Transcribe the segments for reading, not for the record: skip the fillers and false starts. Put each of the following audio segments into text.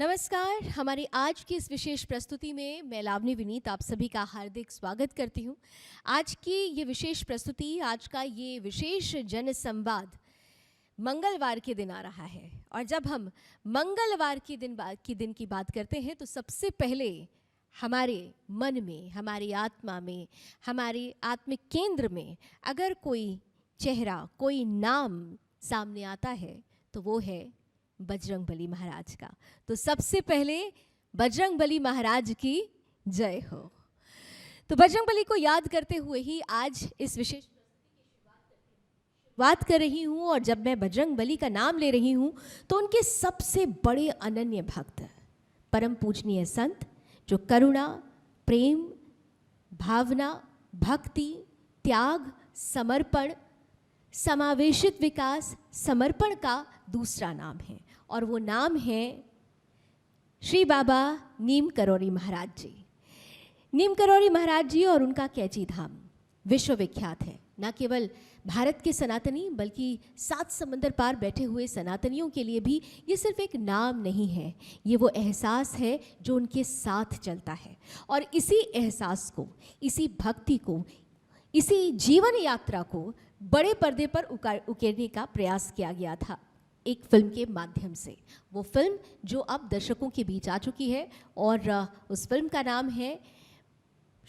नमस्कार। हमारी आज की इस विशेष प्रस्तुति में मैं लावनी विनीत आप सभी का हार्दिक स्वागत करती हूँ। आज की ये विशेष प्रस्तुति, आज का ये विशेष जन संवाद मंगलवार के दिन आ रहा है। और जब हम मंगलवार के दिन की बात करते हैं तो सबसे पहले हमारे मन में, हमारी आत्मा में, हमारे आत्मिक केंद्र में अगर कोई चेहरा, कोई नाम सामने आता है तो वो है बजरंगबली महाराज का। तो सबसे पहले बजरंगबली महाराज की जय हो। तो बजरंगबली को याद करते हुए ही आज इस विशेष बात कर रही हूँ। और जब मैं बजरंगबली का नाम ले रही हूँ तो उनके सबसे बड़े अनन्य भक्त, परम पूजनीय संत जो करुणा, प्रेम, भावना, भक्ति, त्याग, समर्पण, समावेशित विकास, समर्पण का दूसरा नाम है और वो नाम है श्री बाबा नीम करौरी महाराज जी। नीम करौरी महाराज जी और उनका कैची धाम विश्वविख्यात है। न केवल भारत के सनातनी बल्कि 7 समंदर पार बैठे हुए सनातनियों के लिए भी ये सिर्फ एक नाम नहीं है, ये वो एहसास है जो उनके साथ चलता है। और इसी एहसास को, इसी भक्ति को, इसी जीवन यात्रा को बड़े पर्दे पर उकेरने का प्रयास किया गया था एक फिल्म के माध्यम से। वो फिल्म जो अब दर्शकों के बीच आ चुकी है और उस फिल्म का नाम है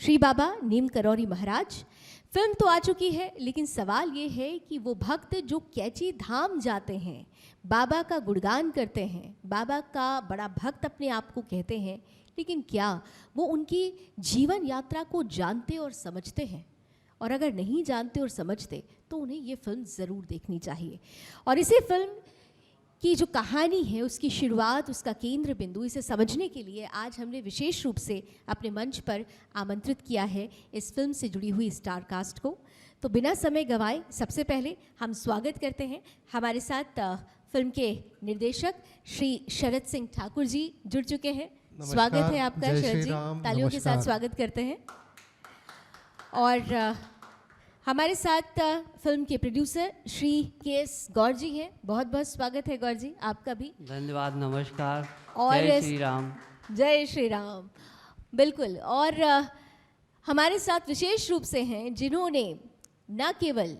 श्री बाबा नीम करौरी महाराज। फिल्म तो आ चुकी है, लेकिन सवाल ये है कि वो भक्त जो कैची धाम जाते हैं, बाबा का गुणगान करते हैं, बाबा का बड़ा भक्त अपने आप को कहते हैं, लेकिन क्या वो उनकी जीवन यात्रा को जानते और समझते हैं? और अगर नहीं जानते और समझते तो उन्हें ये फिल्म ज़रूर देखनी चाहिए। और इसी फिल्म की जो कहानी है, उसकी शुरुआत, उसका केंद्र बिंदु, इसे समझने के लिए आज हमने विशेष रूप से अपने मंच पर आमंत्रित किया है इस फिल्म से जुड़ी हुई स्टार कास्ट को। तो बिना समय गंवाए सबसे पहले हम स्वागत करते हैं, हमारे साथ फिल्म के निर्देशक श्री शरद सिंह ठाकुर जी जुड़ चुके हैं। स्वागत है आपका शरद जी, तालियों के साथ स्वागत करते हैं। और हमारे साथ फिल्म के प्रोड्यूसर श्री के.एस. गौर जी हैं। बहुत बहुत स्वागत है गौर जी, आपका भी धन्यवाद, नमस्कार। और जय श्री राम। जय श्री राम। बिल्कुल। और हमारे साथ विशेष रूप से हैं जिन्होंने न केवल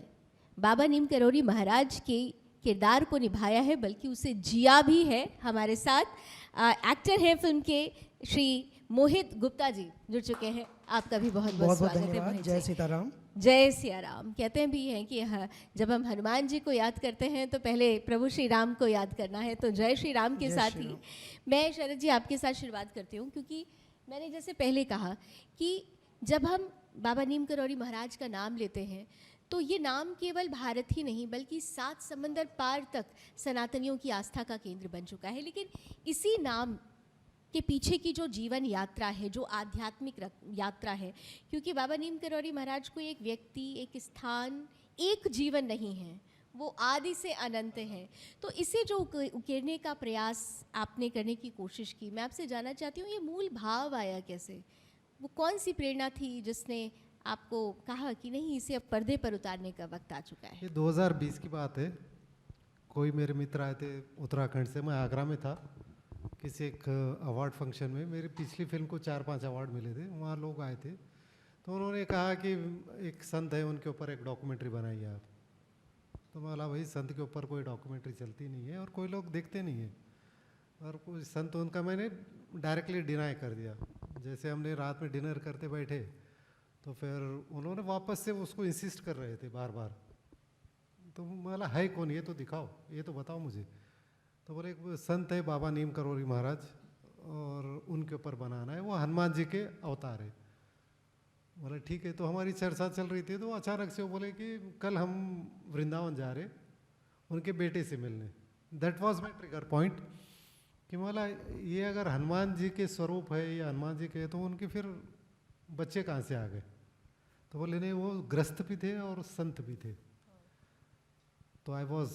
बाबा नीम करौरी महाराज के किरदार को निभाया है बल्कि उसे जिया भी है। हमारे साथ एक्टर हैं फिल्म के श्री मोहित गुप्ता जी जुड़ चुके हैं। आपका भी बहुत बहुत स्वागत है। जय सीताराम। जय सिया राम। कहते हैं भी हैं कि जब हम हनुमान जी को याद करते हैं तो पहले प्रभु श्री राम को याद करना है। तो जय श्री राम के साथ ही मैं शरद जी आपके साथ शुरुआत करती हूँ, क्योंकि मैंने जैसे पहले कहा कि जब हम बाबा नीम करौरी महाराज का नाम लेते हैं तो ये नाम केवल भारत ही नहीं बल्कि 7 समंदर पार तक सनातनियों की आस्था का केंद्र बन चुका है। लेकिन इसी नाम के पीछे की जो जीवन यात्रा है, जो आध्यात्मिक यात्रा है, क्योंकि बाबा नीम करौरी महाराज को एक व्यक्ति, एक स्थान, एक जीवन नहीं है, वो आदि से अनंत है। तो इसे जो उकेरने का प्रयास आपने करने की कोशिश की, मैं आपसे जानना चाहती हूँ ये मूल भाव आया कैसे? वो कौन सी प्रेरणा थी जिसने आपको कहा कि नहीं, इसे अब पर्दे पर उतारने का वक्त आ चुका है? ये 2020 की बात है। कोई मेरे मित्र आए थे उत्तराखंड से, मैं आगरा में था किसी एक अवार्ड फंक्शन में। मेरी पिछली फिल्म को 4-5 अवार्ड मिले थे, वहाँ लोग आए थे तो उन्होंने कहा कि एक संत है, उनके ऊपर एक डॉक्यूमेंट्री बनाइए आप। तो मैं बोला भाई संत के ऊपर कोई डॉक्यूमेंट्री चलती नहीं है और कोई लोग देखते नहीं है, और कोई संत उनका मैंने डायरेक्टली डिनाई कर दिया। जैसे हमने रात में डिनर करते बैठे तो फिर उन्होंने वापस से उसको इंसिस्ट कर रहे थे बार बार। तो मैं बोला है कौन, ये तो दिखाओ, ये तो बताओ मुझे। तो बोले एक संत है बाबा नीम करौरी महाराज और उनके ऊपर बनाना है, वो हनुमान जी के अवतार है। बोले ठीक है। तो हमारी चर्चा चल रही थी तो अचानक से वो बोले कि कल हम वृंदावन जा रहे उनके बेटे से मिलने। That was my trigger point कि बोला ये अगर हनुमान जी के स्वरूप है या हनुमान जी के, तो उनके फिर बच्चे कहाँ से आ गए? तो बोले नहीं, वो ग्रस्त भी थे और संत भी थे। तो आई वॉज,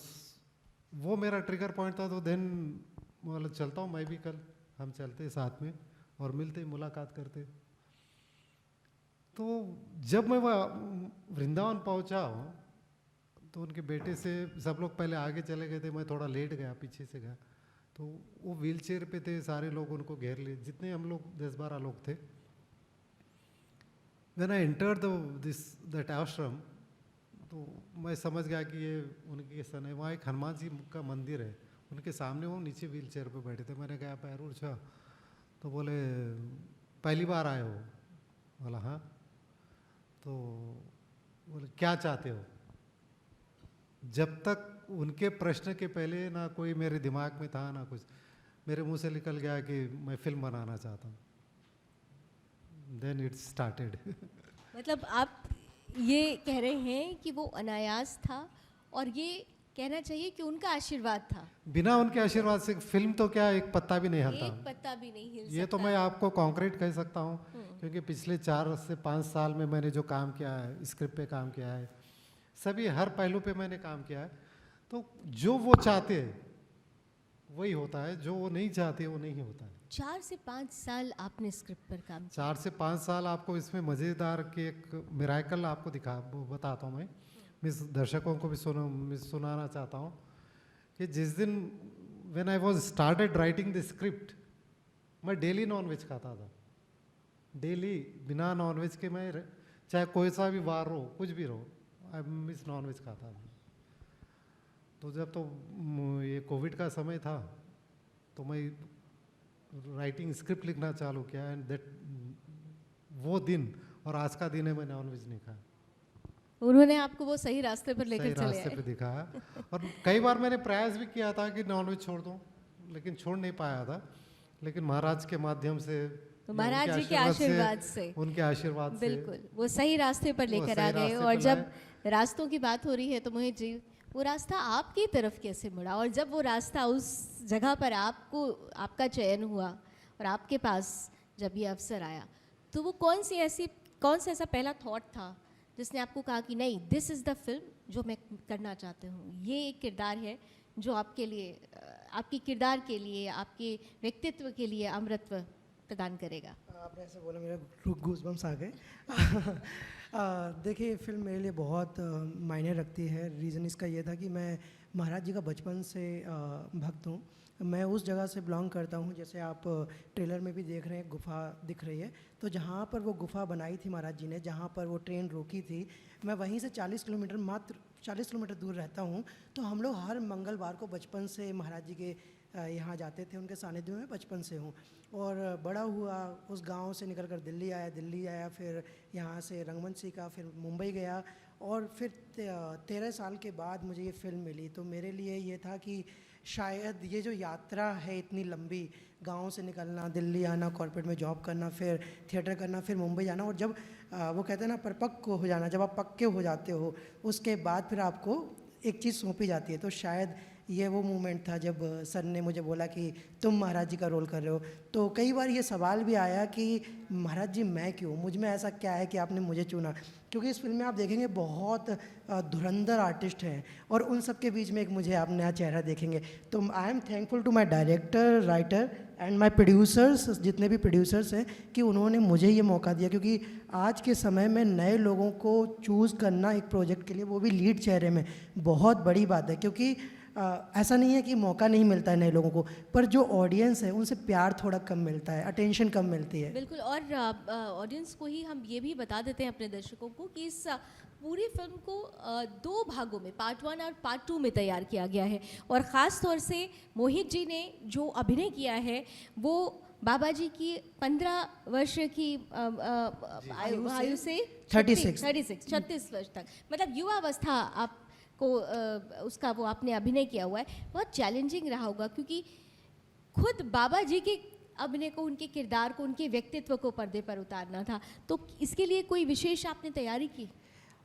वो मेरा ट्रिगर पॉइंट था। तो देन मतलब चलता हूँ मैं भी, कल हम चलते साथ में और मिलते, मुलाकात करते। तो जब मैं वह वृंदावन पहुँचा तो उनके बेटे से सब लोग पहले आगे चले गए थे, मैं थोड़ा लेट गया, पीछे से गया। तो वो व्हील चेयर पे थे, सारे लोग उनको घेर लिए, जितने हम लोग 10-12 लोग थे। व्हेन आई एंटर्ड दैट आश्रम, तो मैं समझ गया कि ये उनके सन है। वहाँ एक हनुमान जी का मंदिर है, उनके सामने वो नीचे व्हील चेयर पर बैठे थे। मैंने कहा पैर उछा, तो बोले पहली बार आए हो? बोला हाँ। तो बोले क्या चाहते हो? जब तक उनके प्रश्न के पहले ना कोई मेरे दिमाग में था ना कुछ, मेरे मुंह से निकल गया कि मैं फिल्म बनाना चाहता हूँ। Then it started. मतलब आप ये कह रहे हैं कि वो अनायास था, और ये कहना चाहिए कि उनका आशीर्वाद था। बिना उनके आशीर्वाद से फिल्म तो क्या एक पत्ता भी नहीं हिलता। एक पत्ता भी नहीं हिल ये सकता। तो मैं आपको कॉन्क्रीट कह सकता हूँ, क्योंकि पिछले 4 से 5 साल में मैंने जो काम किया है, स्क्रिप्ट पे काम किया है, सभी हर पहलू पे मैंने काम किया है। तो जो वो चाहते हैं वही होता है, जो वो नहीं चाहते वो नहीं होता है। 4 से 5 साल आपने स्क्रिप्ट पर काम किया। 4 से 5 साल आपको इसमें मज़ेदार के एक मिराकल आपको बताता हूँ मैं, मिस दर्शकों को भी सुनाना चाहता हूँ कि जिस दिन when I was started writing the script, मैं डेली नॉनवेज खाता था। डेली बिना नॉनवेज के मैं, चाहे कोई सा भी वार हो, कुछ भी रहो, आई मिस नॉनवेज खाता था। तो जब तो ये कोविड का समय था, तो मैं राइटिंग स्क्रिप्ट लिखना चालू किया, एंड दैट वो दिन और आज का दिन है मैं नॉनवेज नहीं खाया। उन्होंने आपको वो सही रास्ते पर लेकर सही चले रास्ते आए। पे दिखाया। और कई बार मैंने प्रयास भी किया था कि नॉनवेज छोड़ दूं, लेकिन छोड़ नहीं पाया था। लेकिन महाराज के माध्यम से, तो महाराज जी के आशीर्वाद से, उनके आशीर्वाद से बिल्कुल वो सही रास्ते पर लेकर सही आ गए। रास्ते और पर जब रास्तों की बात हो रही है तो मोहित जी, वो रास्ता आपकी तरफ कैसे मुड़ा, और जब वो रास्ता उस जगह पर आपका चयन हुआ और आपके पास जब ये अवसर आया, तो वो कौन सा ऐसा पहला थॉट था जिसने आपको कहा कि नहीं, दिस इज़ द फिल्म जो मैं करना चाहती हूँ, ये एक किरदार है जो आपके लिए, आपकी किरदार के लिए, आपके व्यक्तित्व के लिए अमृतत्व प्रदान करेगा? आपने ऐसे बोला, मेरे गूज़बम्स आ गए। देखिए, फिल्म मेरे लिए बहुत मायने रखती है। रीज़न इसका ये था कि मैं महाराज जी का बचपन से भक्त हूँ। मैं उस जगह से बिलोंग करता हूँ, जैसे आप ट्रेलर में भी देख रहे हैं, गुफा दिख रही है। तो जहाँ पर वो गुफा बनाई थी महाराज जी ने, जहाँ पर वो ट्रेन रोकी थी, मैं वहीं से 40 किलोमीटर, मात्र 40 किलोमीटर दूर रहता हूँ। तो हम लोग हर मंगलवार को बचपन से महाराज जी के यहाँ जाते थे, उनके सानिध्य में बचपन से हूँ। और बड़ा हुआ, उस गांव से निकलकर दिल्ली आया, फिर यहाँ से रंगमंच सीखा, फिर मुंबई गया, और फिर 13 साल के बाद मुझे ये फ़िल्म मिली। तो मेरे लिए ये था कि शायद ये जो यात्रा है इतनी लंबी, गांव से निकलना, दिल्ली आना, कॉर्पोरेट में जॉब करना, फिर थिएटर करना, फिर मुंबई जाना, और जब वो कहते हैं ना परिपक्व हो जाना, जब आप पक्के हो जाते हो, उसके बाद फिर आपको एक चीज़ सौंपी जाती है। तो शायद ये वो मोमेंट था जब सर ने मुझे बोला कि तुम महाराज जी का रोल कर रहे हो। तो कई बार ये सवाल भी आया कि महाराज जी मैं क्यों, मुझ में ऐसा क्या है कि आपने मुझे चुना? क्योंकि इस फिल्म में आप देखेंगे बहुत धुरंधर आर्टिस्ट हैं, और उन सब के बीच में एक मुझे आप नया चेहरा देखेंगे। तो I am thankful to my director, writer and my producers, जितने भी प्रोड्यूसर्स हैं, कि उन्होंने मुझे ये मौका दिया। क्योंकि आज के समय में नए लोगों को चूज़ करना एक प्रोजेक्ट के लिए, वो भी लीड चेहरे में, बहुत बड़ी बात है। क्योंकि ऐसा नहीं है कि मौका नहीं मिलता है नए लोगों को, पर जो ऑडियंस है उनसे प्यार थोड़ा कम मिलता है, अटेंशन कम मिलती है। बिल्कुल। और ऑडियंस को ही हम ये भी बता देते हैं अपने दर्शकों को कि इस पूरी फिल्म को 2 भागों में, पार्ट 1 और पार्ट 2 में तैयार किया गया है। और ख़ास तौर से मोहित जी ने जो अभिनय किया है वो बाबा जी की 15 वर्ष की आयु से 36 वर्ष तक, मतलब युवावस्था आप को उसका वो आपने अभिनय किया हुआ है। बहुत चैलेंजिंग रहा होगा, क्योंकि खुद बाबा जी के अभिनय को, उनके किरदार को, उनके व्यक्तित्व को पर्दे पर उतारना था। तो इसके लिए कोई विशेष आपने तैयारी की?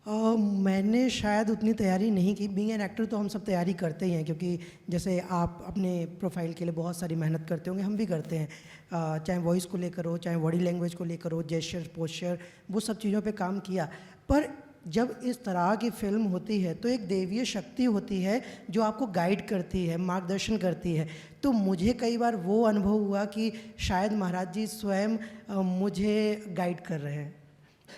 मैंने शायद उतनी तैयारी नहीं की। बीइंग एन एक्टर तो हम सब तैयारी करते ही हैं, क्योंकि जैसे आप अपने प्रोफाइल के लिए बहुत सारी मेहनत करते होंगे, हम भी करते हैं। चाहे वॉइस को लेकर हो, चाहे बॉडी लैंग्वेज को लेकर हो, जेस्चर, पोस्चर, वो सब चीज़ों पे काम किया। पर जब इस तरह की फिल्म होती है तो एक दैवीय शक्ति होती है जो आपको गाइड करती है, मार्गदर्शन करती है। तो मुझे कई बार वो अनुभव हुआ कि शायद महाराज जी स्वयं मुझे गाइड कर रहे हैं।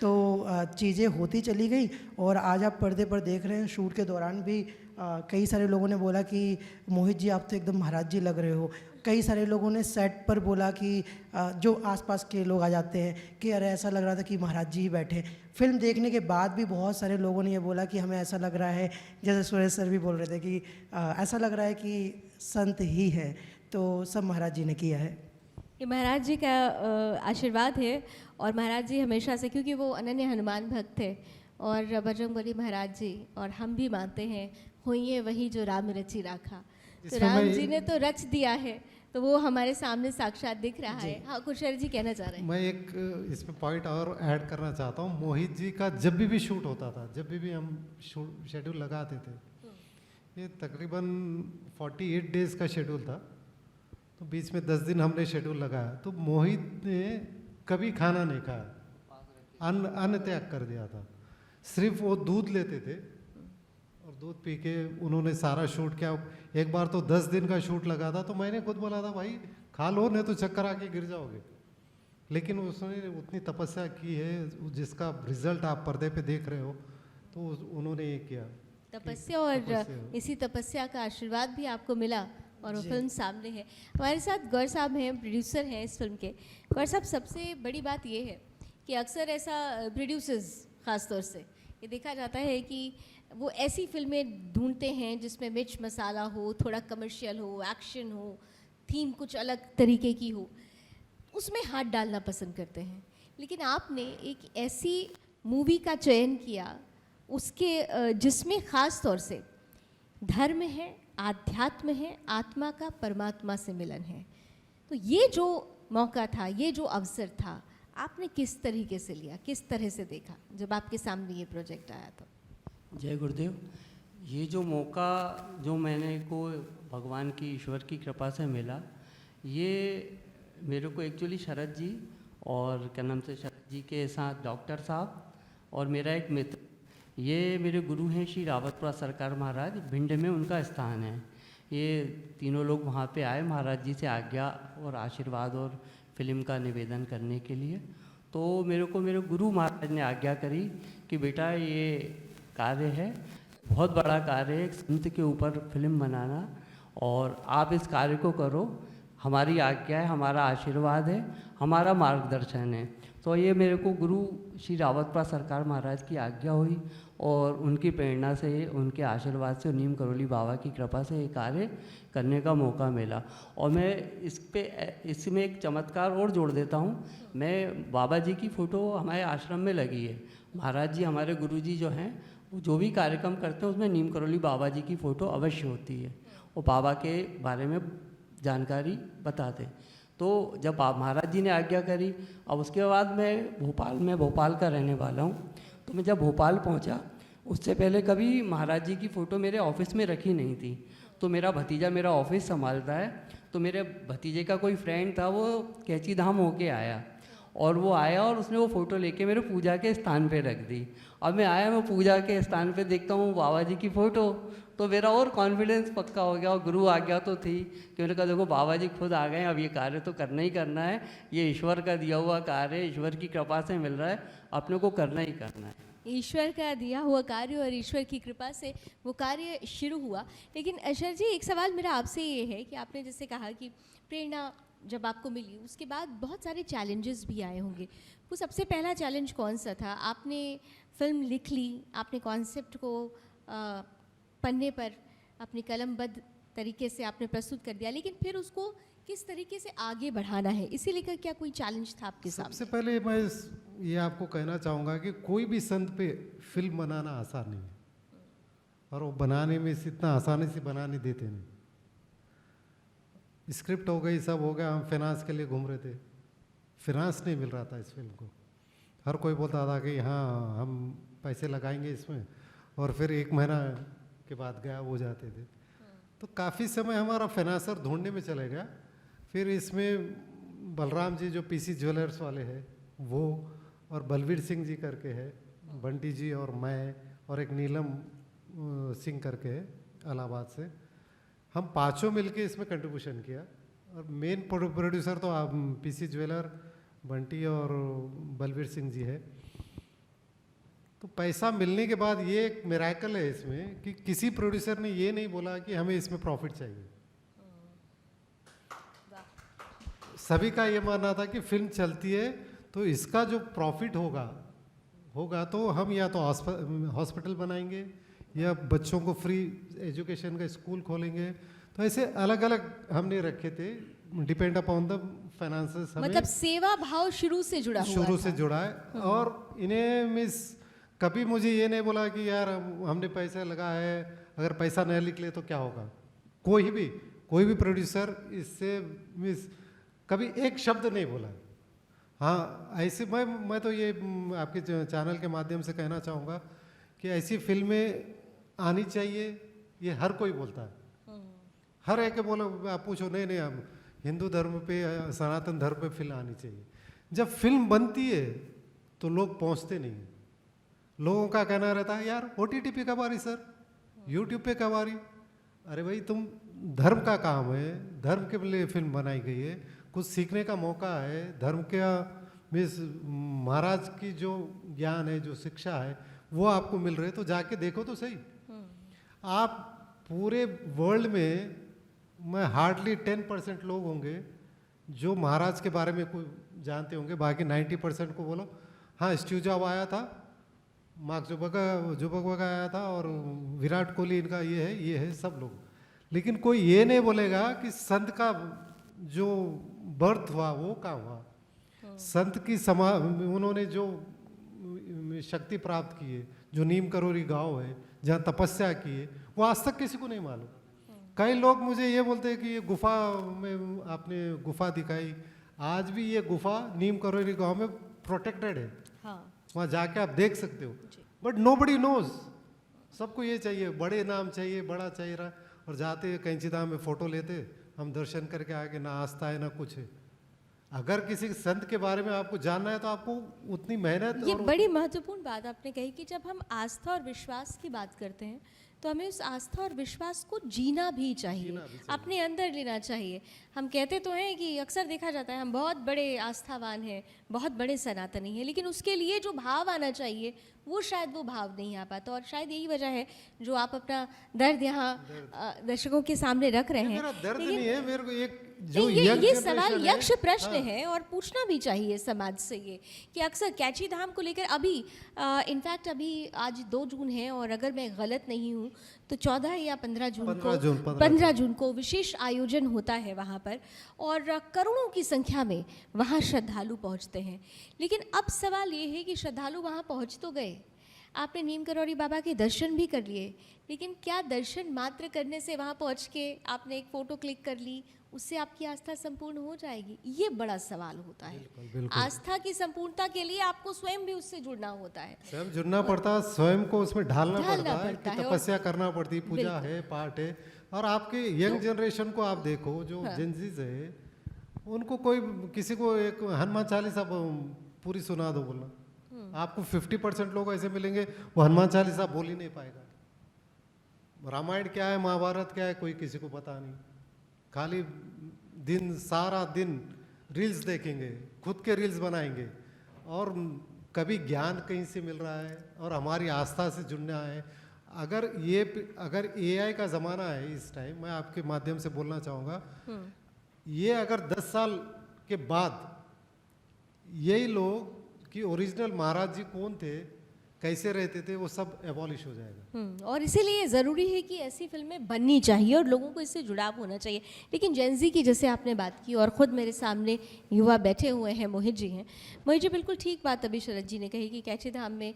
तो चीज़ें होती चली गई और आज आप पर्दे पर देख रहे हैं। शूट के दौरान भी कई सारे लोगों ने बोला कि मोहित जी आप तो एकदम महाराज जी लग रहे हो। कई सारे लोगों ने सेट पर बोला कि जो आसपास के लोग आ जाते हैं कि अरे ऐसा लग रहा था कि महाराज जी ही बैठे। फिल्म देखने के बाद भी बहुत सारे लोगों ने ये बोला कि हमें ऐसा लग रहा है, जैसे सुरेश सर भी बोल रहे थे कि ऐसा लग रहा है कि संत ही है। तो सब महाराज जी ने किया है। ये महाराज जी का आशीर्वाद है। और महाराज जी हमेशा से, क्योंकि वो अनन्य हनुमान भक्त थे और बजरंगबली महाराज जी, और हम भी मानते हैं होइए वही जो राम रचि राखा। तो इसमें राम मैं- जी ने तो रच दिया है, तो वो हमारे सामने साक्षात दिख रहा है। हाँ, कुशल जी कहना चाह रहे हैं। मैं एक इसमें पॉइंट और ऐड करना चाहता हूँ। मोहित जी का जब भी शूट होता था, जब भी हम शेड्यूल लगाते थे, ये तकरीबन 48 डेज का शेड्यूल था, तो बीच में 10 दिन हमने शेड्यूल लगाया। तो मोहित ने कभी खाना नहीं खाया, अन्न त्याग कर दिया था। सिर्फ वो दूध लेते थे और दूध पी के उन्होंने सारा शूट किया। एक बार तो 10 दिन का शूट लगा था, तो मैंने खुद बोला था भाई खा लो, नहीं तो चक्कर आके गिर जाओगे। लेकिन उसने उतनी तपस्या की है जिसका रिजल्ट आप पर्दे पे देख रहे हो, तो उन्होंने ये किया तपस्या, और इसी तपस्या का आशीर्वाद भी आपको मिला और वो फिल्म सामने है। हमारे साथ गौर साहब हैं, प्रोड्यूसर हैं इस फिल्म के। गौर साहब, सबसे बड़ी बात ये है कि अक्सर ऐसा प्रोड्यूसर्स ख़ास तौर से ये देखा जाता है कि वो ऐसी फिल्में ढूंढते हैं जिसमें मिर्च मसाला हो, थोड़ा कमर्शियल हो, एक्शन हो, थीम कुछ अलग तरीके की हो, उसमें हाथ डालना पसंद करते हैं। लेकिन आपने एक ऐसी मूवी का चयन किया उसके जिसमें ख़ास तौर से धर्म है, आध्यात्म है, आत्मा का परमात्मा से मिलन है। तो ये जो मौका था, ये जो अवसर था, आपने किस तरीके से लिया, किस तरह से देखा जब आपके सामने ये प्रोजेक्ट आया था? जय गुरुदेव। ये जो मौका जो मैंने को भगवान की, ईश्वर की कृपा से मिला, ये मेरे को एक्चुअली शरद जी और क्या नाम से शरद जी के साथ डॉक्टर साहब और मेरा एक मित्र, ये मेरे गुरु हैं श्री रावतपुरा सरकार महाराज, भिंड में उनका स्थान है। ये तीनों लोग वहाँ पे आए महाराज जी से आज्ञा और आशीर्वाद और फिल्म का निवेदन करने के लिए। तो मेरे को मेरे गुरु महाराज ने आज्ञा करी कि बेटा ये कार्य है, बहुत बड़ा कार्य है, एक संत के ऊपर फिल्म बनाना, और आप इस कार्य को करो, हमारी आज्ञा है, हमारा आशीर्वाद है, हमारा मार्गदर्शन है। तो ये मेरे को गुरु श्री रावतपुरा सरकार महाराज की आज्ञा हुई और उनकी प्रेरणा से, उनके आशीर्वाद से, नीम करोली बाबा की कृपा से ये कार्य करने का मौका मिला। और मैं इसमें एक चमत्कार और जोड़ देता हूँ। मैं बाबा जी की फ़ोटो हमारे आश्रम में लगी है। महाराज जी, हमारे गुरु जी जो हैं, वो जो भी कार्यक्रम करते हैं उसमें नीम करोली बाबा जी की फ़ोटो अवश्य होती है, वो बाबा के बारे में जानकारी बताते। तो जब महाराज जी ने आज्ञा करी, अब उसके बाद मैं भोपाल का रहने वाला हूँ, तो मैं जब भोपाल पहुँचा, उससे पहले कभी महाराज जी की फ़ोटो मेरे ऑफिस में रखी नहीं थी। तो मेरा भतीजा मेरा ऑफिस संभालता है, तो मेरे भतीजे का कोई फ्रेंड था, वो कैची धाम होके आया, और वो आया और उसने वो फ़ोटो लेके मेरे पूजा के स्थान पे रख दी। अब मैं आया, मैं पूजा के स्थान पे देखता हूँ बाबा जी की फ़ोटो, तो मेरा और कॉन्फिडेंस पक्का हो गया। और गुरु आज्ञा तो थी कि मैंने कहा देखो बाबा जी खुद आ गए, अब ये कार्य तो करना ही करना है, ये ईश्वर का दिया हुआ कार्य है, ईश्वर की कृपा से मिल रहा है, अपने को करना ही करना है। ईश्वर का दिया हुआ कार्य और ईश्वर की कृपा से वो कार्य शुरू हुआ। लेकिन अशर जी, एक सवाल मेरा आपसे ये है कि आपने जैसे कहा कि प्रेरणा जब आपको मिली, उसके बाद बहुत सारे चैलेंजेस भी आए होंगे। वो सबसे पहला चैलेंज कौन सा था? आपने फिल्म लिख ली, आपने कॉन्सेप्ट को पन्ने पर अपनी कलमबद्ध तरीके से आपने प्रस्तुत कर दिया, लेकिन फिर उसको किस तरीके से आगे बढ़ाना है, इसी लेकर क्या कोई चैलेंज था आपके सामने? सबसे पहले मैं ये आपको कहना चाहूँगा कि कोई भी संत पे फिल्म बनाना आसान नहीं है, और वो बनाने में इतना आसानी से बनाने देते नहीं। स्क्रिप्ट हो गई, सब हो गया, हम फाइनेंस के लिए घूम रहे थे, फाइनेंस नहीं मिल रहा था इस फिल्म को। हर कोई बोलता था कि हाँ हम पैसे लगाएंगे इसमें, और फिर 1 महीना के बाद गायब हो जाते थे। तो काफ़ी समय हमारा फाइनेंसर ढूंढने में चले गया। फिर इसमें बलराम जी जो पीसी ज्वेलर्स वाले हैं वो, और बलवीर सिंह जी करके है, बंटी जी और मैं, और एक नीलम सिंह करके है इलाहाबाद से, हम पांचों मिलके इसमें कंट्रीब्यूशन किया। और मेन प्रोड्यूसर तो पीसी ज्वेलर, बंटी और बलवीर सिंह जी है। तो पैसा मिलने के बाद ये एक मिरेकल है इसमें कि किसी प्रोड्यूसर ने ये नहीं बोला कि हमें इसमें प्रॉफिट चाहिए। सभी का ये मानना था कि फिल्म चलती है तो इसका जो प्रॉफिट होगा तो हम या तो हॉस्पिटल बनाएंगे या बच्चों को फ्री एजुकेशन का स्कूल खोलेंगे। तो ऐसे अलग अलग हमने रखे थे, डिपेंड अपॉन द फाइनेंसेस। मतलब सेवा भाव शुरू से जुड़ा हुआ शुरू था। से जुड़ा है। और इन्हें मिस कभी मुझे ये नहीं बोला कि यार हमने पैसा लगा है, अगर पैसा नहीं निकले तो क्या होगा। कोई भी प्रोड्यूसर इससे मिस कभी एक शब्द नहीं बोला। हाँ, ऐसे मैं तो ये आपके चैनल के माध्यम से कहना चाहूँगा कि ऐसी फिल्में आनी चाहिए, ये हर कोई बोलता है। हर एक बोलो, आप पूछो नहीं हम हिंदू धर्म पे, सनातन धर्म पे फिल्म आनी चाहिए। जब फिल्म बनती है तो लोग पहुंचते नहीं हैं। लोगों का कहना रहता है यार OTT पे कब आ रही सर, YouTube पे कब आ रही। अरे भाई तुम धर्म का काम है, धर्म के लिए फिल्म बनाई गई है, कुछ सीखने का मौका है। धर्म का मीन्स महाराज की जो ज्ञान है, जो शिक्षा है वो आपको मिल रहे, तो जाके देखो तो सही। आप पूरे वर्ल्ड में मैं हार्डली 10% लोग होंगे जो महाराज के बारे में कोई जानते होंगे, बाकी 90% को बोलो हाँ स्टीव जॉब आया था, मार्क जुबर्ग आया था और विराट कोहली इनका ये है सब लोग। लेकिन कोई ये नहीं बोलेगा कि संत का जो बर्थ हुआ वो कहाँ हुआ, संत की उन्होंने जो शक्ति प्राप्त की है, जो नीम करोरी गांव है जहाँ तपस्या की है, वो आज तक किसी को नहीं मालूम। कई लोग मुझे ये बोलते हैं कि ये गुफा में आपने गुफा दिखाई, आज भी ये गुफा नीम करोरी गांव में प्रोटेक्टेड है। हाँ। वहाँ जाके आप देख सकते हो, बट नोबडी नोज। सबको ये चाहिए, बड़े नाम चाहिए, बड़ा चाहिए रहा, और जाते कैंची धाम में फोटो लेते, हम दर्शन करके आगे, ना आस्था है ना कुछ है। अगर किसी संत के बारे में आपको जानना है तो आपको उतनी मेहनत। ये बड़ी महत्वपूर्ण बात आपने कही कि जब हम आस्था और विश्वास की बात करते हैं तो हमें उस आस्था और विश्वास को जीना भी चाहिए, अपने अंदर लेना चाहिए। हम कहते तो हैं कि अक्सर देखा जाता है हम बहुत बड़े आस्थावान हैं, बहुत बड़े सनातनी हैं, लेकिन उसके लिए जो भाव आना चाहिए वो शायद वो भाव नहीं आ पाता। और शायद यही वजह है जो आप अपना दर्द यहाँ दर्शकों के सामने रख रहे हैं। मेरा दर्द नहीं है, मेरे को एक जो ये सवाल यक्ष प्रश्न है और पूछना भी चाहिए समाज से ये कि अक्सर कैची धाम को लेकर अभी इनफैक्ट अभी आज 2 जून है और अगर मैं गलत नहीं हूँ तो 14 या 15 जून को विशेष आयोजन होता है वहाँ पर और करोड़ों की संख्या में वहाँ श्रद्धालु पहुँचते हैं। लेकिन अब सवाल ये है कि श्रद्धालु वहाँ पहुँच तो गए, आपने नीम करौरी बाबा के दर्शन भी कर लिए, लेकिन क्या दर्शन मात्र करने से वहाँ पहुँच के आपने एक फ़ोटो क्लिक कर ली उससे आपकी आस्था संपूर्ण हो जाएगी? ये बड़ा सवाल होता है। बिल्कुल। आस्था की संपूर्णता के लिए आपको स्वयं भी उससे जुड़ना होता है, स्वयं जुड़ना पड़ता है, स्वयं को उसमें ढालना पड़ता है, है तपस्या करना पड़ती है, पूजा है, पाठ है। और आपके यंग जनरेशन को आप देखो जो जेंजीज है, उनको कोई किसी को एक हनुमान चालीसा पूरी सुना दो बोलना, आपको 50% लोग ऐसे मिलेंगे वो हनुमान चालीसा बोल ही नहीं पाएगा। रामायण क्या है, महाभारत क्या है, कोई किसी को पता नहीं। खाली सारा दिन रील्स देखेंगे, खुद के रील्स बनाएंगे और कभी ज्ञान कहीं से मिल रहा है और हमारी आस्था से जुड़ना है। अगर AI का ज़माना है इस टाइम, मैं आपके माध्यम से बोलना चाहूँगा, ये अगर 10 साल के बाद यही लोग कि ओरिजिनल महाराज जी कौन थे, कैसे रहते थे, वो सब एबॉलिश हो जाएगा। और इसीलिए ज़रूरी है कि ऐसी फिल्में बननी चाहिए और लोगों को इससे जुड़ाव होना चाहिए। लेकिन जेंजी की जैसे आपने बात की और ख़ुद मेरे सामने युवा बैठे हुए हैं, मोहित जी हैं। मोहित जी, बिल्कुल ठीक बात अभी शरद जी ने कही कि कैची धाम में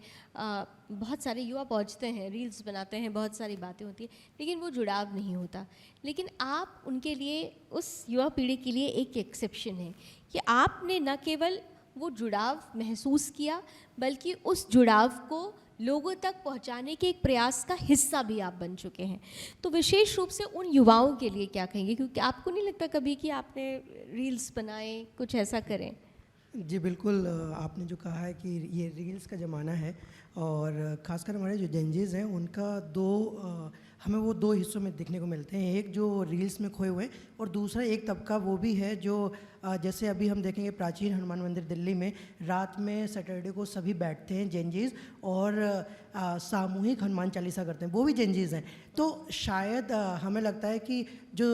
बहुत सारे युवा पहुंचते हैं, रील्स बनाते हैं, बहुत सारी बातें होती हैं, लेकिन वो जुड़ाव नहीं होता। लेकिन आप उनके लिए, उस युवा पीढ़ी के लिए एक एक्सेप्शन है कि आपने न केवल वो जुड़ाव महसूस किया बल्कि उस जुड़ाव को लोगों तक पहुंचाने के एक प्रयास का हिस्सा भी आप बन चुके हैं। तो विशेष रूप से उन युवाओं के लिए क्या कहेंगे, क्योंकि आपको नहीं लगता कभी कि आपने रील्स बनाए, कुछ ऐसा करें? जी बिल्कुल, आपने जो कहा है कि ये रील्स का ज़माना है और ख़ासकर हमारे जो जेंजीज़ हैं उनका 2 हमें वो दो हिस्सों में देखने को मिलते हैं। एक जो रील्स में खोए हुए हैं और दूसरा एक तबका वो भी है जो जैसे अभी हम देखेंगे प्राचीन हनुमान मंदिर दिल्ली में रात में सैटरडे को सभी बैठते हैं जेनजीज और सामूहिक हनुमान चालीसा करते हैं, वो भी जेनजीज हैं। तो शायद हमें लगता है कि जो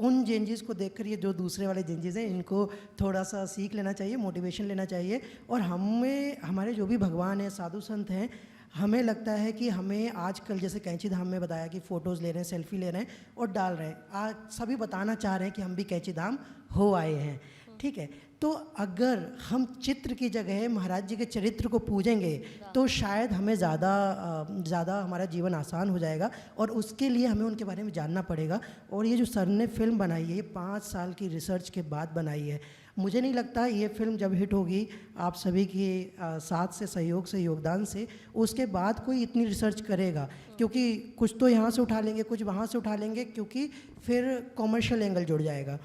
उन जेनजीज को देखकर ये जो दूसरे वाले जेनजीज हैं इनको थोड़ा सा सीख लेना चाहिए, मोटिवेशन लेना चाहिए। और हमें हमारे जो भी भगवान हैं, साधु संत हैं, हमें लगता है कि हमें आजकल जैसे कैंची धाम में बताया कि फ़ोटोज़ ले रहे हैं, सेल्फी ले रहे हैं और डाल रहे हैं, आज सभी बताना चाह रहे हैं कि हम भी कैंची धाम हो आए हैं, ठीक है। तो अगर हम चित्र की जगह महाराज जी के चरित्र को पूजेंगे तो शायद हमें ज़्यादा हमारा जीवन आसान हो जाएगा और उसके लिए हमें उनके बारे में जानना पड़ेगा। और ये जो सर ने फिल्म बनाई है, ये 5 साल की रिसर्च के बाद बनाई है। मुझे नहीं लगता ये फिल्म जब हिट होगी आप सभी के साथ से, सहयोग से, योगदान से, उसके बाद कोई इतनी रिसर्च करेगा, क्योंकि कुछ तो यहाँ से उठा लेंगे, कुछ वहाँ से उठा लेंगे, क्योंकि फिर कॉमर्शियल एंगल जुड़ जाएगा।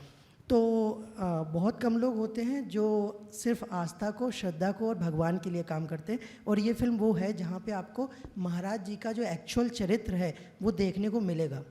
तो बहुत कम लोग होते हैं जो सिर्फ आस्था को, श्रद्धा को और भगवान के लिए काम करते हैं। और ये फिल्म वो है जहाँ पे आपको महाराज जी का जो एक्चुअल चरित्र है वो देखने को मिलेगा।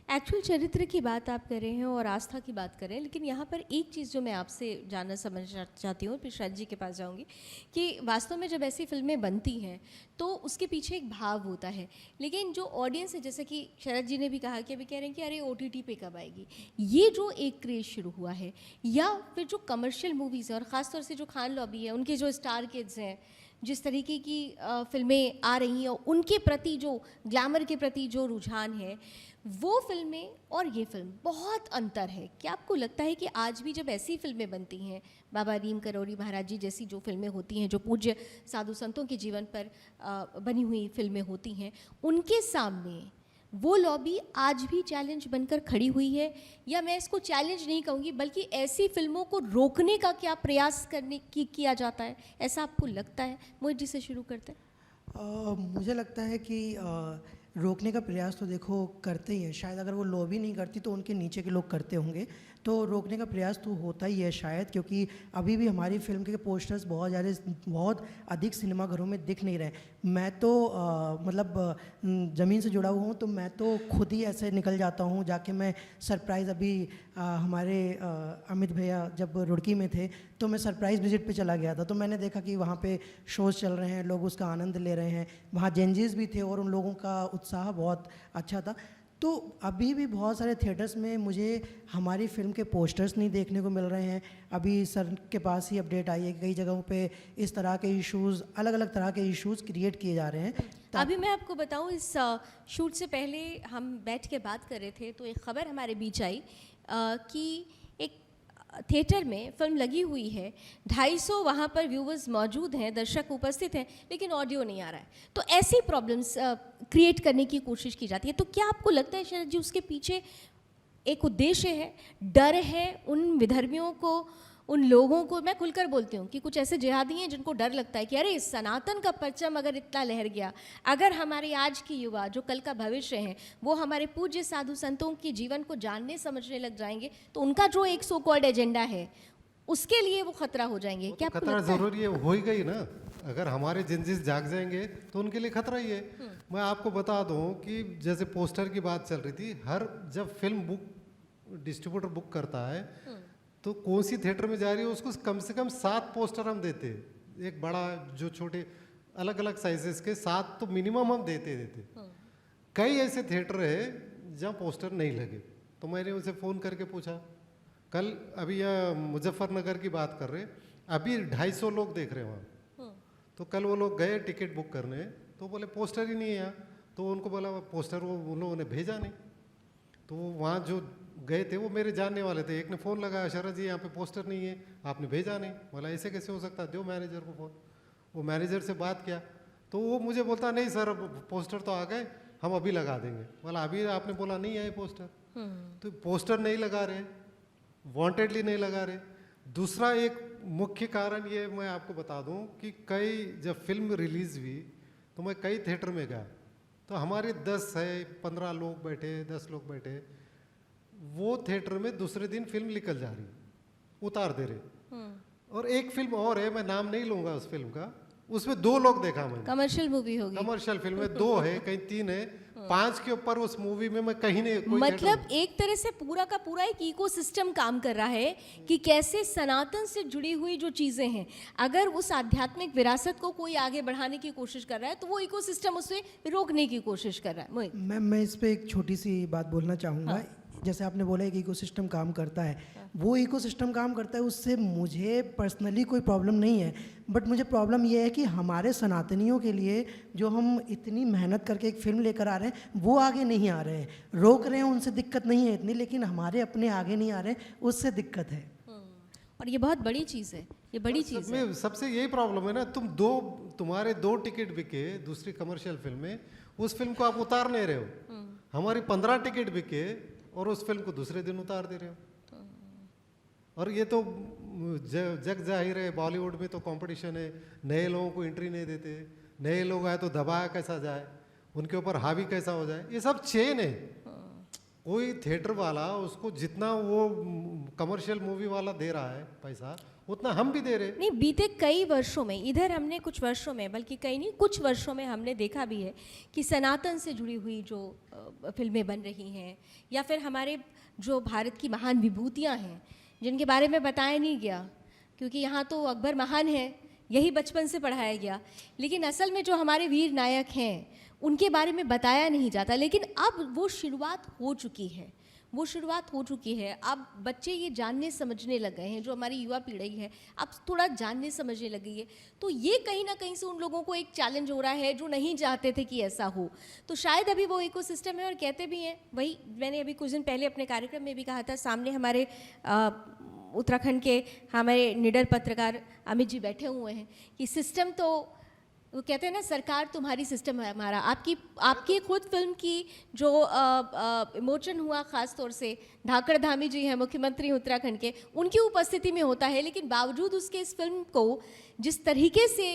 एक्चुअल चरित्र की बात आप कर रहे हैं और आस्था की बात कर रहे हैं, लेकिन यहाँ पर एक चीज़ जो मैं आपसे जानना समझना चाहती हूँ, फिर शरद जी के पास जाऊँगी, कि वास्तव में जब ऐसी फिल्में बनती हैं तो उसके पीछे एक भाव होता है, लेकिन जो ऑडियंस है, जैसे कि शरद जी ने भी कहा कि अभी कह रहे हैं कि अरे OTT पे कब आएगी, ये जो एक क्रेज़ शुरू हुआ है, या फिर जो कमर्शियल मूवीज़ है और ख़ासतौर से जो खान लॉबी है, उनके जो स्टार किड्स हैं, जिस तरीके की फिल्में आ रही हैं, उनके प्रति जो ग्लैमर के प्रति जो रुझान है, वो फिल्में और ये फिल्म बहुत अंतर है। क्या आपको लगता है कि आज भी जब ऐसी फिल्में बनती हैं, बाबा रीम करोड़ी महाराज जी जैसी जो फिल्में होती हैं, जो पूज्य साधु संतों के जीवन पर बनी हुई फिल्में होती हैं, उनके सामने वो लॉबी आज भी चैलेंज बनकर खड़ी हुई है, या मैं इसको चैलेंज नहीं कहूँगी बल्कि ऐसी फिल्मों को रोकने का क्या प्रयास किया जाता है, ऐसा आपको लगता है? मोहित जी से शुरू करते हैं। मुझे लगता है कि रोकने का प्रयास तो देखो करते ही हैं। शायद अगर वो लॉबी नहीं करती तो उनके नीचे के लोग करते होंगे, तो रोकने का प्रयास तो होता ही है शायद, क्योंकि अभी भी हमारी फिल्म के पोस्टर्स बहुत अधिक सिनेमाघरों में दिख नहीं रहे। मैं तो ज़मीन से जुड़ा हुआ हूँ, तो मैं तो खुद ही ऐसे निकल जाता हूँ जाके। मैं सरप्राइज़ अभी हमारे अमित भैया जब रुड़की में थे तो मैं सरप्राइज़ विजिट पे चला गया था, तो मैंने देखा कि वहाँ पे शोज़ चल रहे हैं, लोग उसका आनंद ले रहे हैं, वहाँ जेनजीज भी थे और उन लोगों का उत्साह बहुत अच्छा था। तो अभी भी बहुत सारे थिएटर्स में मुझे हमारी फिल्म के पोस्टर्स नहीं देखने को मिल रहे हैं। अभी सर के पास ही अपडेट आई है कि कई जगहों पे इस तरह के इश्यूज़, अलग अलग तरह के इश्यूज़ क्रिएट किए जा रहे हैं। अभी मैं आपको बताऊं, इस शूट से पहले हम बैठ के बात कर रहे थे तो एक खबर हमारे बीच आई कि एक थिएटर में फिल्म लगी हुई है, 250 वहाँ पर व्यूवर्स मौजूद हैं, दर्शक उपस्थित हैं, लेकिन ऑडियो नहीं आ रहा है। तो ऐसी प्रॉब्लम्स क्रिएट करने की कोशिश की जाती है। तो क्या आपको लगता है शरद जी उसके पीछे एक उद्देश्य है, डर है उन विधर्मियों को, उन लोगों को? मैं खुलकर बोलती हूँ कि कुछ ऐसे जिहादी हैं जिनको डर लगता है कि अरे सनातन का परचम अगर इतना लहर गया, अगर हमारे आज की युवा जो कल का भविष्य हैं वो हमारे पूज्य साधु संतों के जीवन को जानने समझने लग जाएंगे, तो उनका जो एक सो कॉल्ड एजेंडा है उसके लिए वो खतरा हो जाएंगे। क्या आपको खतरा लगता है? जरूरी है, हो ही गई ना। अगर हमारे जिनजिस जाग जाएंगे तो उनके लिए खतरा ही है। मैं आपको बता दूं कि जैसे पोस्टर की बात चल रही थी, जब फिल्म बुक डिस्ट्रीब्यूटर बुक करता है तो कौन सी थिएटर में जा रही है उसको कम से कम 7 पोस्टर हम देते हैं। एक बड़ा, जो छोटे, अलग अलग साइजेस के 7 तो मिनिमम हम देते। कई ऐसे थिएटर है जहाँ पोस्टर नहीं लगे, तो मैंने उनसे फ़ोन करके पूछा, कल अभी यह मुजफ्फरनगर की बात कर रहे, अभी 250 लोग देख रहे हैं वहाँ। तो कल वो लोग गए टिकट बुक करने, तो बोले पोस्टर ही नहीं है यहाँ। तो उनको बोला पोस्टर वो उन लोगों ने भेजा नहीं। तो वहाँ जो गए थे वो मेरे जानने वाले थे, एक ने फ़ोन लगाया, शरद जी यहाँ पे पोस्टर नहीं है, आपने भेजा नहीं। बोला ऐसे कैसे हो सकता है, दो मैनेजर को फ़ोन। वो मैनेजर से बात किया तो वो मुझे बोलता नहीं सर पोस्टर तो आ गए, हम अभी लगा देंगे। बोला अभी आपने बोला नहीं है पोस्टर, तो पोस्टर नहीं लगा रहे, वांटेडली नहीं लगा रहे। दूसरा एक मुख्य कारण ये मैं आपको बता दूं कि जब फिल्म रिलीज़ हुई तो मैं कई थिएटर में गया, तो हमारे 10 है 15 लोग बैठे, 10 लोग बैठे, वो थिएटर में दूसरे दिन फिल्म निकल जा रही, उतार दे रहे। और एक फिल्म और है, मैं नाम नहीं लूंगा उस फिल्म का, उसमें 2 लोग देखा मैंने। कमर्शियल मूवी होगी, कमर्शियल फिल्म में 2 है, कहीं 3 है, 5 के ऊपर उस मूवी में मैं कहीं नहीं कोई मतलब एक तरह से पूरा का पूरा एक इकोसिस्टम काम कर रहा है कि कैसे सनातन से जुड़ी हुई जो चीज़ें हैं, अगर उस आध्यात्मिक विरासत को कोई आगे बढ़ाने की कोशिश कर रहा है तो वो इकोसिस्टम उसे रोकने की कोशिश कर रहा है। मोहित, मैं इस पे एक छोटी सी बात बोलना चाहूँगा। जैसे आपने बोला एक इकोसिस्टम काम करता है, वो इकोसिस्टम काम करता है, उससे मुझे पर्सनली कोई प्रॉब्लम नहीं है, बट मुझे प्रॉब्लम ये है कि हमारे सनातनियों के लिए जो हम इतनी मेहनत करके एक फिल्म लेकर आ रहे हैं वो आगे नहीं आ रहे हैं। रोक रहे हैं, उनसे दिक्कत नहीं है इतनी, लेकिन हमारे अपने आगे नहीं आ रहे हैं, उससे दिक्कत है। और ये बहुत बड़ी चीज़ है, ये बड़ी चीज़ है। में सबसे यही प्रॉब्लम है ना, तुम्हारे 2 टिकट बिके दूसरी कमर्शियल फिल्म में, उस फिल्म को आप उतार नहीं रहे हो। हमारी 15 टिकट बिके और उस फिल्म को दूसरे दिन उतार दे रहे हो। और ये तो जग जाहिर है, बॉलीवुड में तो कंपटीशन है, नए लोगों को एंट्री नहीं देते, नए लोग आए तो दबाया कैसा जाए, उनके ऊपर हावी कैसा हो जाए, ये सब चेन है। कोई थिएटर वाला उसको जितना वो कमर्शियल मूवी वाला दे रहा है पैसा, उतना हम भी दे रहे। नहीं, बीते कई वर्षों में, इधर हमने कुछ वर्षों में, बल्कि कई नहीं कुछ वर्षों में हमने देखा भी है कि सनातन से जुड़ी हुई जो फिल्में बन रही हैं, या फिर हमारे जो भारत की महान विभूतियां हैं जिनके बारे में बताया नहीं गया, क्योंकि यहाँ तो अकबर महान है, यही बचपन से पढ़ाया गया, लेकिन असल में जो हमारे वीर नायक हैं उनके बारे में बताया नहीं जाता। लेकिन अब वो शुरुआत हो चुकी है, वो शुरुआत हो चुकी है। अब बच्चे ये जानने समझने लग गए हैं, जो हमारी युवा पीढ़ी है अब थोड़ा जानने समझने लग गई है। तो ये कहीं ना कहीं से उन लोगों को एक चैलेंज हो रहा है जो नहीं चाहते थे कि ऐसा हो। तो शायद अभी वो इकोसिस्टम है, और कहते भी हैं, वही मैंने अभी कुछ दिन पहले अपने कार्यक्रम में भी कहा था, सामने हमारे उत्तराखंड के हमारे निडर पत्रकार अमित जी बैठे हुए हैं कि सिस्टम तो, वो कहते हैं ना, सरकार तुम्हारी सिस्टम है हमारा। आपकी खुद फिल्म की जो विमोचन हुआ, ख़ास तौर से धाकड़ धामी जी हैं मुख्यमंत्री उत्तराखंड के, उनकी उपस्थिति में होता है, लेकिन बावजूद उसके इस फिल्म को जिस तरीके से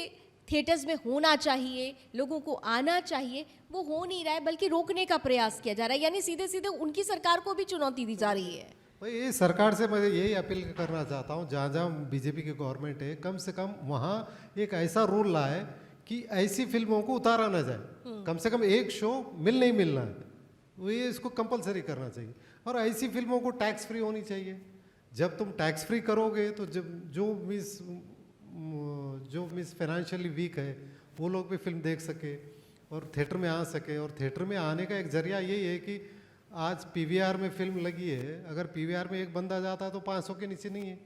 थिएटर्स में होना चाहिए, लोगों को आना चाहिए, वो हो नहीं रहा है, बल्कि रोकने का प्रयास किया जा रहा है। यानी सीधे सीधे उनकी सरकार को भी चुनौती दी जा रही है। भाई ये सरकार से मैं यही अपील करना चाहता हूँ, जहाँ जहाँ बीजेपी की गवर्नमेंट है, कम से कम वहाँ एक ऐसा रूल लाए कि ऐसी फिल्मों को उतारा ना जाए। कम से कम एक शो नहीं मिलना है, वो ये इसको कंपलसरी करना चाहिए। और ऐसी फिल्मों को टैक्स फ्री होनी चाहिए। जब तुम टैक्स फ्री करोगे तो जब जो मिस फाइनेंशियली वीक है वो लोग भी फिल्म देख सके और थिएटर में आ सके। और थिएटर में आने का एक जरिया यही है कि आज पीवीआर में फिल्म लगी है, अगर पीवीआर में एक बंदा जाता है तो 500 के नीचे नहीं है।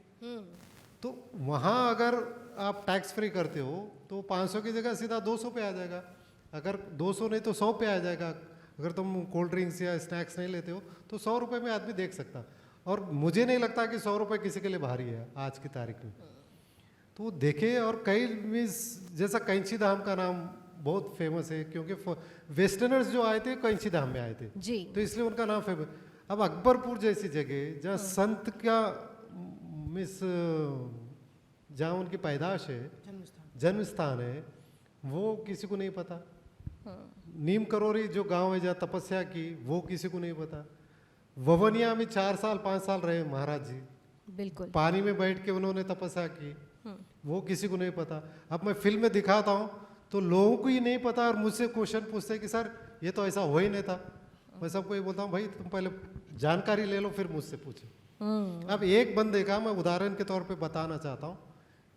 तो वहाँ अगर आप टैक्स फ्री करते हो तो 500 की जगह सीधा 200 पे आ जाएगा। अगर 200 नहीं तो 100 पे आ जाएगा। अगर तुम कोल्ड ड्रिंक्स या स्नैक्स नहीं लेते हो तो 100 रुपये में आदमी देख सकता। और मुझे नहीं लगता कि 100 रुपये किसी के लिए भारी है आज की तारीख में। तो देखे। और कई मीन्स जैसा कैंची धाम का नाम बहुत फेमस है, क्योंकि वेस्टर्नर्स जो आए थे कैंची धाम में आए थे जी, तो इसलिए उनका नाम फेमस। अब अकबरपुर जैसी जगह जहाँ संत का मिस जहाँ उनकी पैदाश है, जन्म स्थान है, वो किसी को नहीं पता। नीम करोरी जो गांव है जहाँ तपस्या की, वो किसी को नहीं पता। ववनिया में 4 साल 5 साल रहे महाराज जी, बिल्कुल पानी में बैठ के उन्होंने तपस्या की, वो किसी को नहीं पता। अब मैं फिल्म में दिखाता हूँ तो लोगों को ही नहीं पता और मुझसे क्वेश्चन पूछते हैं कि सर ये तो ऐसा हो ही नहीं था। मैं सबको ये बोलता हूँ भाई तुम पहले जानकारी ले लो फिर मुझसे पूछो। अब एक बंदे का मैं उदाहरण के तौर पे बताना चाहता हूँ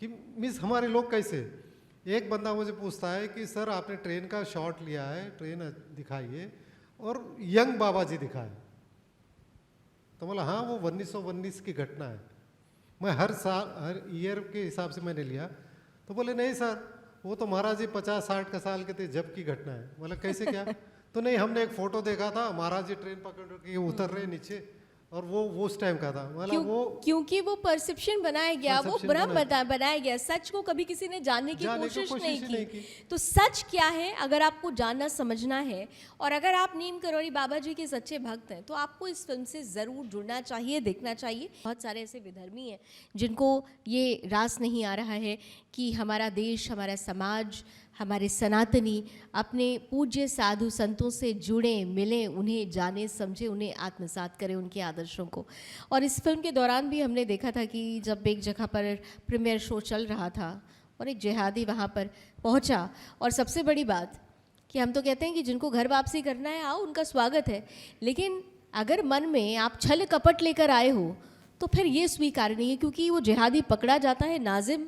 कि मिस हमारे लोग कैसे। एक बंदा मुझे पूछता है कि सर आपने ट्रेन का शॉट लिया है, ट्रेन दिखाइए और यंग बाबा जी दिखाए। तो बोला हाँ वो 1919 की घटना है। मैं हर साल हर ईयर के हिसाब से मैंने लिया। तो बोले नहीं सर वो तो महाराज जी 50-60 का साल के थे जब की घटना है। बोला कैसे क्या? तो नहीं हमने एक फोटो देखा था, महाराज जी ट्रेन पकड़ के उतर रहे नीचे और वो उस टाइम का था। मतलब वो क्योंकि वो परसेप्शन बनाया गया, वो भ्रम बनाया गया, सच को कभी किसी ने जानने की कोशिश नहीं की। तो सच क्या है अगर आपको जानना समझना है, और अगर आप नीम करोड़ी बाबा जी के सच्चे भक्त हैं तो आपको इस फिल्म से ज़रूर जुड़ना चाहिए, देखना चाहिए। बहुत सारे ऐसे विधर्मी हैं जिनको ये रास नहीं आ रहा है कि हमारा देश, हमारा समाज, हमारे सनातनी अपने पूज्य साधु संतों से जुड़े, मिलें, उन्हें जाने समझे, उन्हें आत्मसात करें, उनके आदर्शों को। और इस फिल्म के दौरान भी हमने देखा था कि जब एक जगह पर प्रीमियर शो चल रहा था और एक जिहादी वहाँ पर पहुँचा, और सबसे बड़ी बात कि हम तो कहते हैं कि जिनको घर वापसी करना है आओ, उनका स्वागत है, लेकिन अगर मन में आप छल कपट लेकर आए हो तो फिर ये स्वीकार नहीं है, क्योंकि वो जिहादी पकड़ा जाता है नाजिम,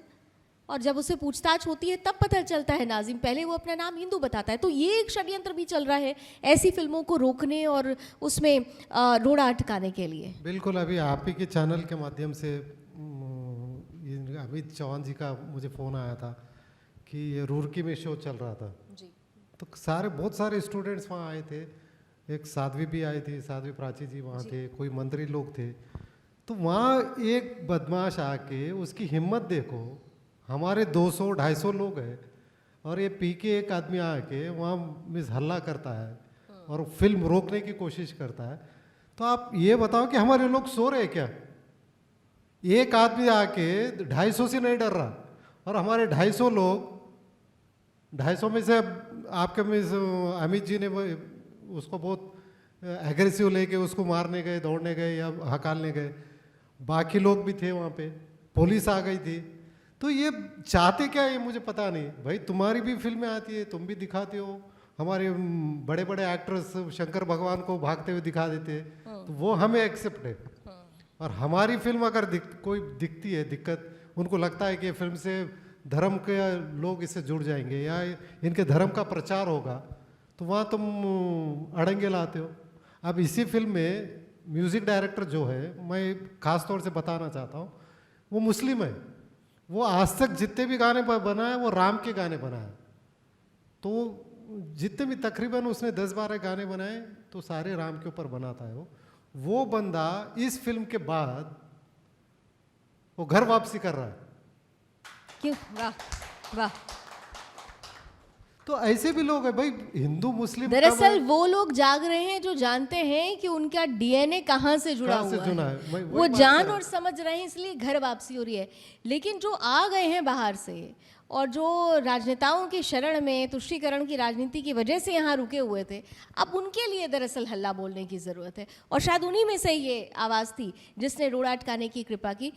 और जब उससे पूछताछ होती है तब पता चलता है नाजिम, पहले वो अपना नाम हिंदू बताता है। तो ये एक षड्यंत्र भी चल रहा है ऐसी फिल्मों को रोकने और उसमें रोड़ा अटकाने के लिए। बिल्कुल, अभी आप ही के चैनल के माध्यम से अमित चौहान जी का मुझे फ़ोन आया था कि ये रुड़की में शो चल रहा था जी। तो बहुत सारे स्टूडेंट्स वहाँ आए थे, एक साध्वी भी आई थी, साध्वी प्राची जी वहाँ थे, कोई मंत्री लोग थे। तो वहाँ एक बदमाश आके उसकी हिम्मत देखो, हमारे 200-250 लोग हैं और ये पी के एक आदमी आके वहाँ मिस हल्ला करता है और फिल्म रोकने की कोशिश करता है। तो आप ये बताओ कि हमारे लोग सो रहे हैं क्या? एक आदमी आके 250 से नहीं डर रहा और हमारे 250 लोग, 250 में से आपके मिस अमित जी ने उसको बहुत एग्रेसिव लेके उसको मारने गए, दौड़ने गए या हकालने गए, बाकी लोग भी थे वहाँ पे, पुलिस आ गई थी। तो ये चाहते क्या है ये मुझे पता नहीं। भाई तुम्हारी भी फिल्में आती है, तुम भी दिखाते हो, हमारे बड़े बड़े एक्टर्स शंकर भगवान को भागते हुए दिखा देते हैं, तो वो हमें एक्सेप्ट है। और हमारी फिल्म अगर कोई दिखती है दिक्कत, उनको लगता है कि ये फिल्म से धर्म के लोग इससे जुड़ जाएंगे या इनके धर्म का प्रचार होगा, तो वहाँ तुम अड़ंगे लाते हो। अब इसी फिल्म में म्यूज़िक डायरेक्टर जो है, मैं ख़ास तौर से बताना चाहता हूँ, वो मुस्लिम है। वो आज तक जितने भी गाने बनाए वो राम के गाने बनाए। तो जितने भी तकरीबन उसने 10-12 गाने बनाए तो सारे राम के ऊपर बनाता है वो बंदा इस फिल्म के बाद वो घर वापसी कर रहा है। क्यों? वाह वाह। तो ऐसे भी लोग हैं भाई, हिंदू मुस्लिम। दरअसल वो लोग जाग रहे हैं जो जानते हैं कि उनका डीएनए कहाँ से जुड़ा कहाँ से हुआ जुड़ा है, है। वो जान और समझ रहे हैं, इसलिए घर वापसी हो रही है। लेकिन जो आ गए हैं बाहर से और जो राजनेताओं की शरण में तुष्टीकरण की राजनीति की वजह से यहाँ रुके हुए थे, अब उनके लिए दरअसल हल्ला बोलने की ज़रूरत है। और शायद उन्हीं में से ये आवाज़ थी जिसने रोड़ा अटकाने की कृपा की,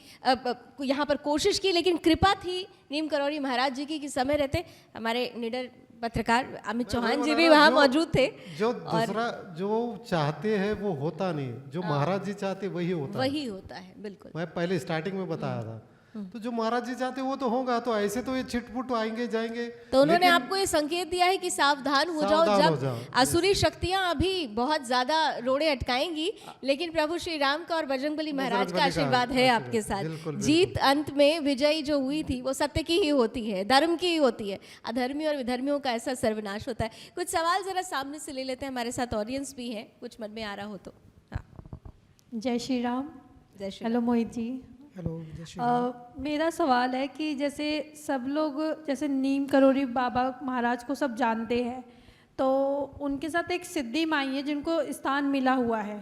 यहाँ पर कोशिश की, लेकिन कृपा थी नीम करौरी महाराज जी की कि समय रहते हमारे निडर पत्रकार अमित चौहान जी भी वहाँ मौजूद थे। जो दूसरा जो चाहते हैं वो होता नहीं, जो महाराज जी चाहते वही होता है। वही होता है, बिल्कुल। मैं पहले स्टार्टिंग में बताया था, तो जो महाराज जी चाहते वो तो होगा। तो ऐसे तो ये छिटपुट आएंगे जाएंगे। तो उन्होंने आपको ये संकेत दिया है कि सावधान हो जाओ, जब असुरी शक्तियां अभी बहुत ज्यादा रोड़े अटकाएंगी, लेकिन प्रभु श्री राम का और बजरंगबली महाराज का आशीर्वाद है आपके साथ। जीत अंत में विजयी जो हुई थी वो सत्य की ही होती है, धर्म की ही होती है। अधर्मी और विधर्मियों का ऐसा सर्वनाश होता है। कुछ सवाल जरा सामने से ले लेते हैं, हमारे साथ ऑडियंस भी है, कुछ मन में आ रहा हो तो। हाँ, जय श्री राम। जय श्री हेलो मोहित जी। हेलो, जय श्री राम। मेरा सवाल है कि जैसे सब लोग जैसे नीम करौरी बाबा महाराज को सब जानते हैं, तो उनके साथ एक सिद्धि माई है जिनको स्थान मिला हुआ है,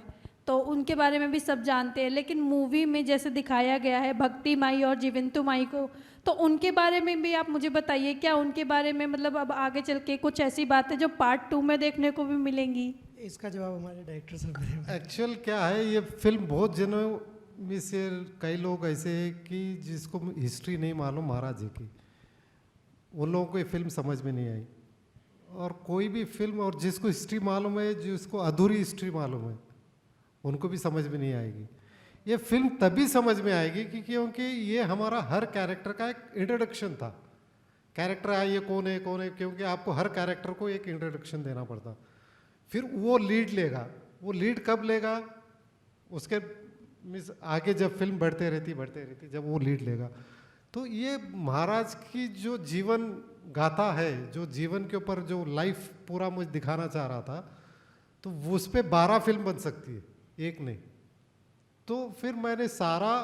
तो उनके बारे में भी सब जानते हैं। लेकिन मूवी में जैसे दिखाया गया है भक्ति माई और जीवंतु माई को, तो उनके बारे में भी आप मुझे बताइए, क्या उनके बारे में मतलब अब आगे चल के कुछ ऐसी बातें जो पार्ट 2 में देखने को भी मिलेंगी? इसका जवाब हमारे डायरेक्टर साहब देंगे। एक्चुअल क्या है, ये फिल्म बहुत जनों में से कई लोग ऐसे हैं कि जिसको हिस्ट्री नहीं मालूम महाराज जी की, उन लोगों को ये फिल्म समझ में नहीं आई। और कोई भी फिल्म, और जिसको हिस्ट्री मालूम है, जिसको अधूरी हिस्ट्री मालूम है, उनको भी समझ में नहीं आएगी। ये फिल्म तभी समझ में आएगी कि क्योंकि ये हमारा हर कैरेक्टर का एक इंट्रोडक्शन था। कैरेक्टर आया, ये कौन है कौन है, क्योंकि आपको हर कैरेक्टर को एक इंट्रोडक्शन देना पड़ता, फिर वो लीड लेगा। वो लीड कब लेगा, उसके मीन्स आगे जब फिल्म बढ़ते रहती जब वो लीड लेगा। तो ये महाराज की जो जीवन गाथा है, जो जीवन के ऊपर जो लाइफ पूरा मुझे दिखाना चाह रहा था, तो उस पर 12 फिल्म बन सकती है, एक नहीं। तो फिर मैंने सारा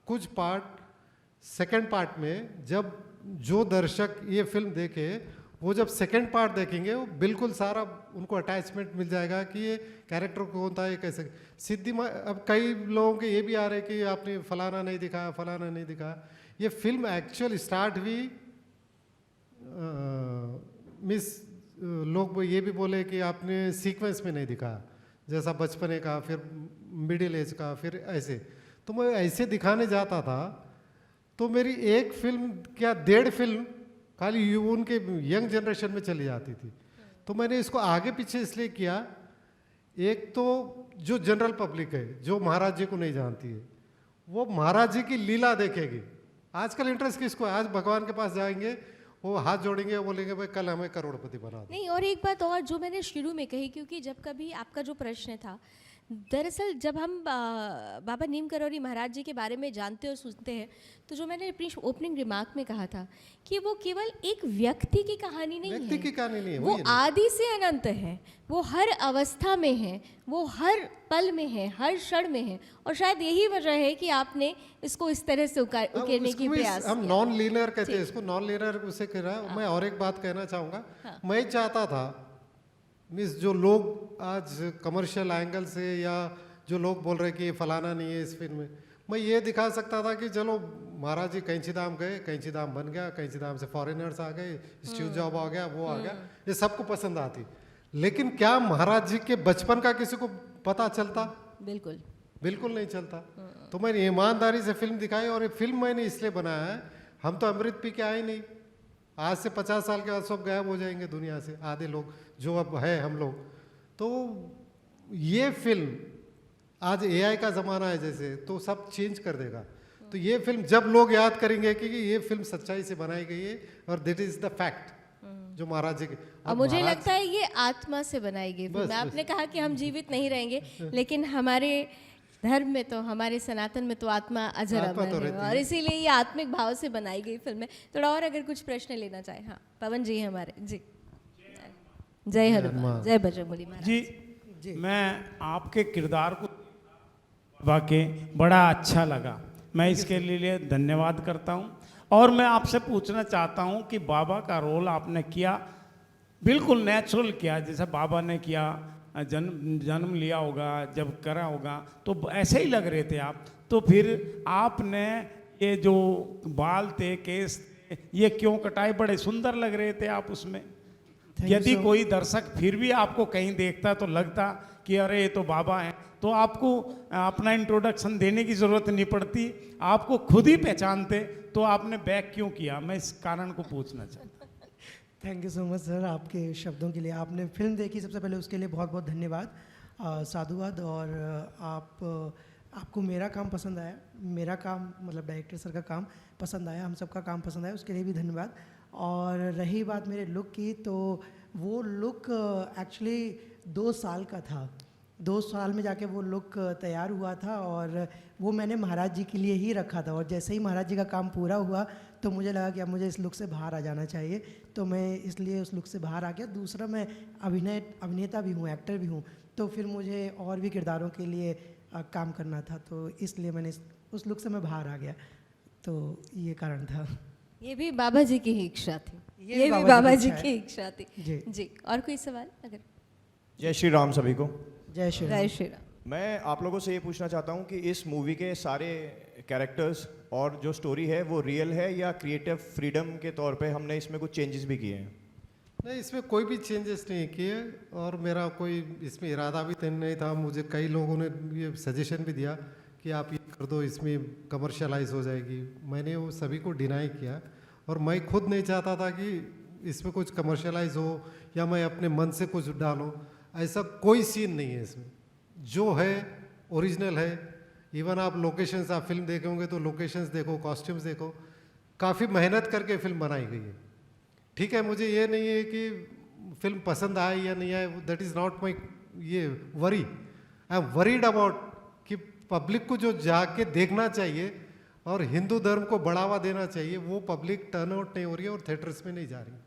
कुछ पार्ट सेकंड पार्ट में, जब जो दर्शक ये फिल्म देखे वो जब सेकंड पार्ट देखेंगे वो बिल्कुल सारा उनको अटैचमेंट मिल जाएगा कि ये कैरेक्टर कौन था, ये कैसे सिद्धि। अब कई लोगों के ये भी आ रहे कि आपने फलाना नहीं दिखाया, फलाना नहीं दिखाया। ये फिल्म एक्चुअल स्टार्ट हुई, मिस लोग ये भी बोले कि आपने सीक्वेंस में नहीं दिखाया, जैसा बचपने का, फिर मिडिल एज का, फिर ऐसे। तो मैं ऐसे दिखाने जाता था, तो मेरी एक फिल्म क्या 1.5 फिल्म खाली उनके यंग जनरेशन में चली जाती थी। तो मैंने इसको आगे पीछे इसलिए किया, एक तो जो जनरल पब्लिक है जो महाराज जी को नहीं जानती है वो महाराज जी की लीला देखेगी। आजकल इंटरेस्ट किसको है? आज भगवान के पास जाएंगे, वो हाथ जोड़ेंगे, बोलेंगे भाई कल हमें करोड़पति बना दो। नहीं, और एक बात और जो मैंने शुरू में कही, क्योंकि जब कभी आपका जो प्रश्न था, दरअसल जब हम बाबा नीम करौरी महाराज जी के बारे में जानते और सुनते हैं, तो जो मैंने अपनी ओपनिंग रिमार्क में कहा था कि वो केवल एक व्यक्ति की कहानी नहीं व्यक्ति है, की कहानी नहीं है, वो वही है ना। आदि से अनंत है, वो हर अवस्था में है, वो हर पल में है, हर क्षण में है। और शायद यही वजह है कि आपने इसको इस तरह से उकेरने की प्रयास हम किया। नॉन लीनियर कहते हैं इसको, नॉन लीनियर उसे कह रहा है। मैं और एक बात कहना चाहूँगा, मैं चाहता था मीन्स जो लोग आज कमर्शियल एंगल से या जो लोग बोल रहे हैं कि ये फलाना नहीं है इस फिल्म में, मैं ये दिखा सकता था कि चलो महाराज जी कैंची धाम गए, कैंची धाम बन गया, कैंची धाम से फॉरेनर्स आ गए, स्टीव जॉब आ गया, वो आ गया, ये सबको पसंद आती। लेकिन क्या महाराज जी के बचपन का किसी को पता चलता? बिल्कुल बिल्कुल नहीं चलता। तो मैंने ईमानदारी से फिल्म दिखाई, और ये फिल्म मैंने इसलिए बनाया है, हम तो अमृत पी के आए नहीं। आज से 50 साल के बाद सब गायब हो जाएंगे दुनिया से, आधे लोग जो अब है हम लोग। तो ये फिल्म आज एआई का ज़माना है जैसे, तो सब चेंज कर देगा। तो ये फिल्म जब लोग याद करेंगे कि ये फिल्म सच्चाई से बनाई गई है और दैट इज़ द फैक्ट जो महाराज जी के। और मुझे लगता है ये आत्मा से बनाई गई फिल्म बस, है। आपने कहा कि हम जीवित नहीं रहेंगे, लेकिन हमारे धर्म में तो, हमारे सनातन में तो आत्मा अजर आत्मा अमर तो है, रहती और है। इसीलिए ये आत्मिक भाव से बनाई गई फिल्म है। थोड़ा और अगर कुछ प्रश्न लेना चाहे। हाँ, पवन जी हैं हमारे। जी, जय हनुमान, जय बजरंगबली महाराज। जी, मैं आपके किरदार को वाकई बड़ा अच्छा लगा, मैं इसके लिए धन्यवाद करता हूँ। और मैं आपसे पूछना चाहता हूँ कि बाबा का रोल आपने किया, बिल्कुल नेचुरल किया, जैसे बाबा ने किया, जन्म लिया होगा, जब करा होगा तो ऐसे ही लग रहे थे आप। तो फिर आपने ये जो बाल थे, केस थे, ये क्यों कटाए? बड़े सुंदर लग रहे थे आप उसमें। यदि कोई दर्शक फिर भी आपको कहीं देखता तो लगता कि अरे ये तो बाबा हैं, तो आपको अपना इंट्रोडक्शन देने की ज़रूरत नहीं पड़ती, आपको खुद ही पहचानते। तो आपने बैक क्यों किया? मैं इस कारण को पूछना चाहता हूँ। Thank you so much sir आपके शब्दों के लिए। आपने फिल्म देखी सबसे पहले, उसके लिए बहुत बहुत धन्यवाद, साधुवाद। और आपको मेरा काम पसंद आया, मेरा काम मतलब डायरेक्टर सर का काम पसंद आया, हम सबका काम पसंद आया, उसके लिए भी धन्यवाद। और रही बात मेरे लुक की, तो वो लुक एक्चुअली 2 साल का था। 2 साल में जाके वो लुक तैयार हुआ था, और वो मैंने महाराज जी के लिए ही रखा था। और जैसे ही महाराज जी का काम पूरा हुआ तो मुझे लगा कि अब मुझे इस लुक से बाहर आ जाना चाहिए, तो मैं इसलिए उस लुक से बाहर आ गया। दूसरा, मैं अभिनेता भी हूँ, एक्टर भी हूँ, तो फिर मुझे और भी किरदारों के लिए काम करना था, तो इसलिए मैंने उस लुक से मैं बाहर आ गया। तो ये कारण था। ये भी बाबा जी की ही इच्छा थी, ये ये भी बाबा बाबा जी जी की की इच्छा थी। जी। जी, और कोई सवाल? अगर जय श्री राम सभी को। जय श्री राम। जय श्री राम। मैं आप लोगों से ये पूछना चाहता हूँ कि इस मूवी के सारे कैरेक्टर्स और जो स्टोरी है वो रियल है या क्रिएटिव फ्रीडम के तौर पे हमने इसमें कुछ चेंजेस भी किए हैं? नहीं, इसमें कोई भी चेंजेस नहीं किए, और मेरा कोई इसमें इरादा भी तय नहीं था। मुझे कई लोगों ने ये सजेशन भी दिया कि आप ये कर दो, इसमें कमर्शियलाइज हो जाएगी। मैंने वो सभी को डिनाई किया, और मैं खुद नहीं चाहता था कि इसमें कुछ कमर्शियलाइज हो या मैं अपने मन से कुछ डालूं। ऐसा कोई सीन नहीं है इसमें, जो है ओरिजिनल है। इवन आप लोकेशंस, आप फिल्म देखे होंगे तो लोकेशंस देखो, कॉस्ट्यूम्स देखो, काफ़ी मेहनत करके फिल्म बनाई गई है। ठीक है, मुझे ये नहीं है कि फिल्म पसंद आए या नहीं आए, दैट इज़ नॉट माई ये worry. I am worried about कि पब्लिक को जो जाके देखना चाहिए और हिंदू धर्म को बढ़ावा देना चाहिए, वो पब्लिक टर्न आउट नहीं हो रही है और थिएटर्स में नहीं जा रही।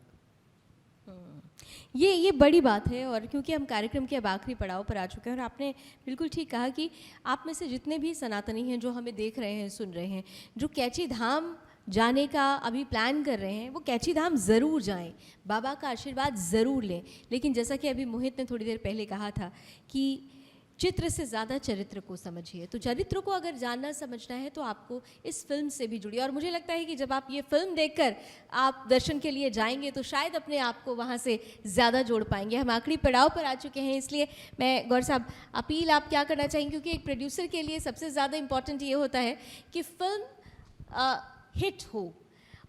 ये बड़ी बात है। और क्योंकि हम कार्यक्रम के अब आखिरी पड़ाव पर आ चुके हैं, और आपने बिल्कुल ठीक कहा कि आप में से जितने भी सनातनी हैं जो हमें देख रहे हैं, सुन रहे हैं, जो कैची धाम जाने का अभी प्लान कर रहे हैं, वो कैची धाम ज़रूर जाएं, बाबा का आशीर्वाद ज़रूर लें। लेकिन जैसा कि अभी मोहित ने थोड़ी देर पहले कहा था कि चित्र से ज़्यादा चरित्र को समझिए, तो चरित्र को अगर जानना समझना है तो आपको इस फिल्म से भी जुड़िए। और मुझे लगता है कि जब आप ये फिल्म देखकर आप दर्शन के लिए जाएंगे तो शायद अपने आप को वहाँ से ज़्यादा जोड़ पाएंगे। हम आखिरी पड़ाव पर आ चुके हैं, इसलिए मैं गौर साहब, अपील आप क्या करना चाहेंगे? क्योंकि एक प्रोड्यूसर के लिए सबसे ज़्यादा इम्पॉर्टेंट ये होता है कि फिल्म हिट हो,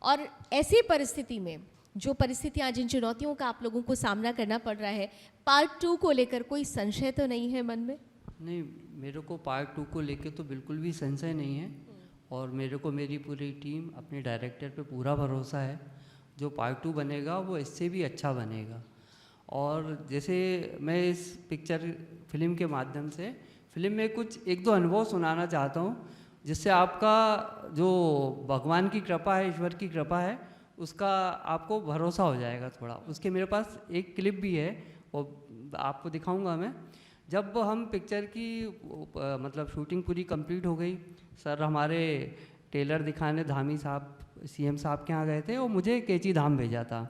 और ऐसी परिस्थिति में जो परिस्थितियाँ, जिन चुनौतियों का आप लोगों को सामना करना पड़ रहा है, पार्ट 2 को लेकर कोई संशय तो नहीं है मन में? नहीं, मेरे को पार्ट 2 को लेके तो बिल्कुल भी संशय नहीं है, और मेरे को मेरी पूरी टीम, अपने डायरेक्टर पे पूरा भरोसा है। जो पार्ट 2 बनेगा वो इससे भी अच्छा बनेगा। और जैसे मैं इस फिल्म के माध्यम से फिल्म में कुछ एक दो अनुभव सुनाना चाहता हूँ, जिससे आपका जो भगवान की कृपा है, ईश्वर की कृपा है, उसका आपको भरोसा हो जाएगा थोड़ा। उसके मेरे पास एक क्लिप भी है, वो आपको दिखाऊंगा मैं। जब हम पिक्चर की मतलब शूटिंग पूरी कंप्लीट हो गई, सर हमारे टेलर दिखाने धामी साहब, सीएम साहब के यहाँ गए थे, और मुझे केची धाम भेजा था।